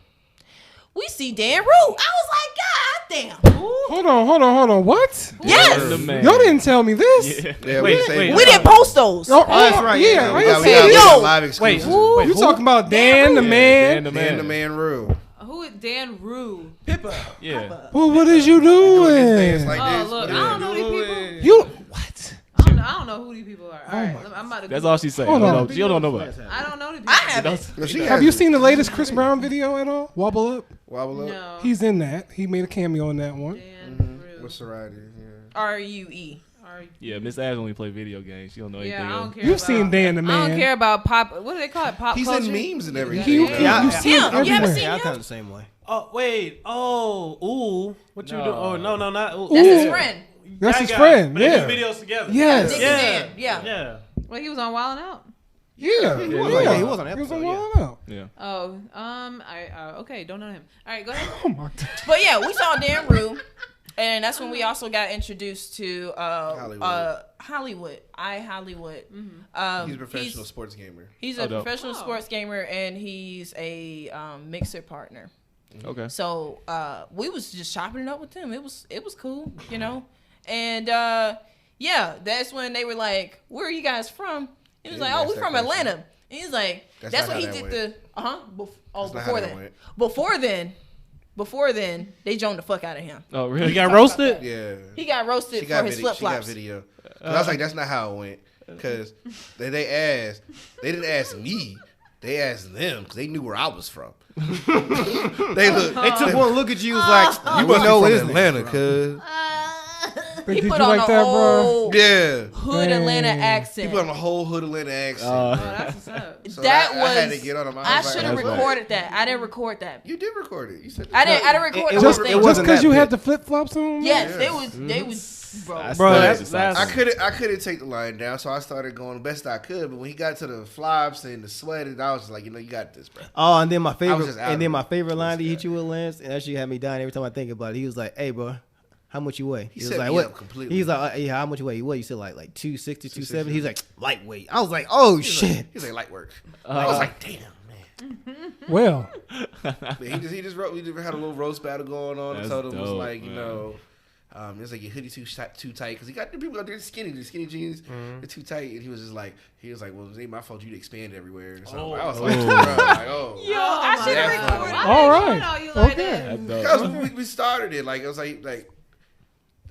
we see Dan Rue. I was like, God damn. Hold on. What? Yes. Y'all didn't tell me this. Yeah, Wait. We didn't post those. Oh, that's right. Yeah, I didn't we see got it. live Wait, exclusive. You talking about Dan the man? Dan the man Rue. Who is Dan Rue? Yeah. Well, what is you doing? Like Oh, this. look, I don't know these people. You what? I don't know who these people are. All right, I'm about to. That's all she said. Hold on. She don't know about it. I don't know these people. I haven't. No, she Have has you it. seen the latest Chris Brown video at all? Wobble Up. Wobble up. No. He's in that. He made a cameo in that one. Dan Rue. What's sorority? Yeah. RUE. Yeah, Miss Ash only play video games. She don't know anything Yeah, I don't else. care. You've seen Dan the I man. don't care about pop. What do they call it? Pop He's culture. in memes and everything. You Yeah, see him you haven't everywhere. seen Yeah, I'm him? kind of the same way. Oh wait. Oh, ooh. What you No. do? Oh no, not ooh. That's his Ooh. friend. That's That his guy. friend. But they Yeah. do videos together. Yes. Nigga Yeah. Dan. Yeah. Yeah. Well, he was on Wild 'N Out. Yeah. he was on an He was episode, on yeah. Wild 'N Out. Yeah. Oh, okay, don't know him. All right, go ahead. Oh my God. But yeah, we saw Dan Rue, and that's when we also got introduced to Hollywood. Hollywood. He's a professional sports gamer. He's a dope. professional sports gamer, and he's a mixer partner. Okay. So we was just chopping it up with him. It was cool, you know. And yeah, that's when they were like, "Where are you guys from?" He was They like, didn't "Oh, ask we that from question. Atlanta." And he's like, That's "That's not when how he that did went. the That's not how before that then. went. Before then, they joned the fuck out of him. Oh He really? got roasted. Yeah. He got roasted She for got his video. flip She got flops. video. 'Cause I was like, that's not how it went. Because they didn't ask me. They asked them because they knew where I was from. They took one look at you, was like, You must know be it from isn't. Atlanta, cuz. He Did put you on like a that, bro? whole Yeah. hood Atlanta Dang. accent. He put on a whole hood Atlanta accent. Oh, that's what's up. So that I was. had to get on him. I was like, should have that's right. recorded that. I didn't record that. You did record it. You said I didn't record it the was- whole it thing. was- Just because that you big. had the flip flops on? Yes, Yes. they was, bro. Bro, That's that's I couldn't take the line down, so I started going the best I could. But when he got to the flops and the sweat, I was just like, you got this, bro. Oh, and then my was favorite, just out of my it. favorite line that This hit guy. you with, Lance, and actually had me dying every time I think about it. He was like, "Hey, bro, how much you weigh?" He was set like, me "What?" up completely. He's like, "Yeah, how much you weigh?" You said like 260, 270. He's like, "Lightweight." I was like, "Oh shit." He's like light work. I was like, damn, man. Well, But he just wrote. We just had a little roast battle going on. That's I told him was dope, like, man. it's like your hoodie too tight because he got the people out there skinny. The skinny jeans they're too tight, and he was like, well, it ain't my fault. You expand everywhere. So I was like, bro, like, oh. Yo, I should have that's recorded. funny. all I right. know you like Okay. that. That's dope. Because we started it, like it was like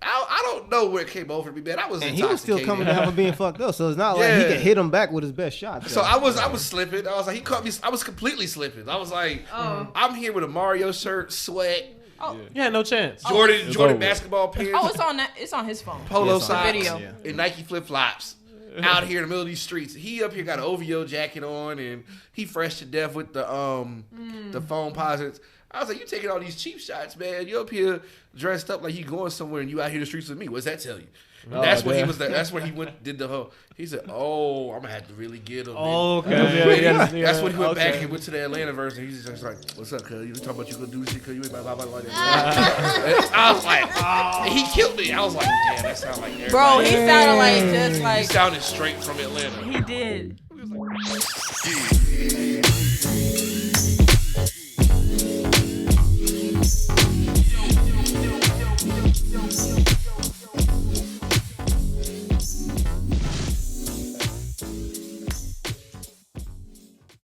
I don't know where it came over to me, man. I was And he was still coming down for being fucked up, so it's not like he Yeah. could hit him back with his best shot. So I was slipping. I was like, he caught me. I was completely slipping. I was like, I'm here with a Mario shirt, sweat, You had no chance. Jordan over. basketball pants, Oh, it's on that. It's on his phone. polo Yes, on socks, video. Yeah. and Nike flip flops. Out here in the middle of these streets, he up here got an OVO jacket on, and he fresh to death with the foam posits. I was like, you taking all these cheap shots, man. You up here dressed up like you going somewhere, and you out here in the streets with me. What's that tell you? Oh, That's when he damn. was. That's when he did the whole. He said, "Oh, I'm gonna have to really get him." Oh, okay. That's when he went back okay. and went to the Atlanta version. He's just like, "What's up, cuz? You talking about you gonna do shit, cuz you ain't blah blah blah blah." I was like, and he killed me. I was like, damn, that sound like everybody. Bro, he sounded like just He like sounded straight from Atlanta. he did.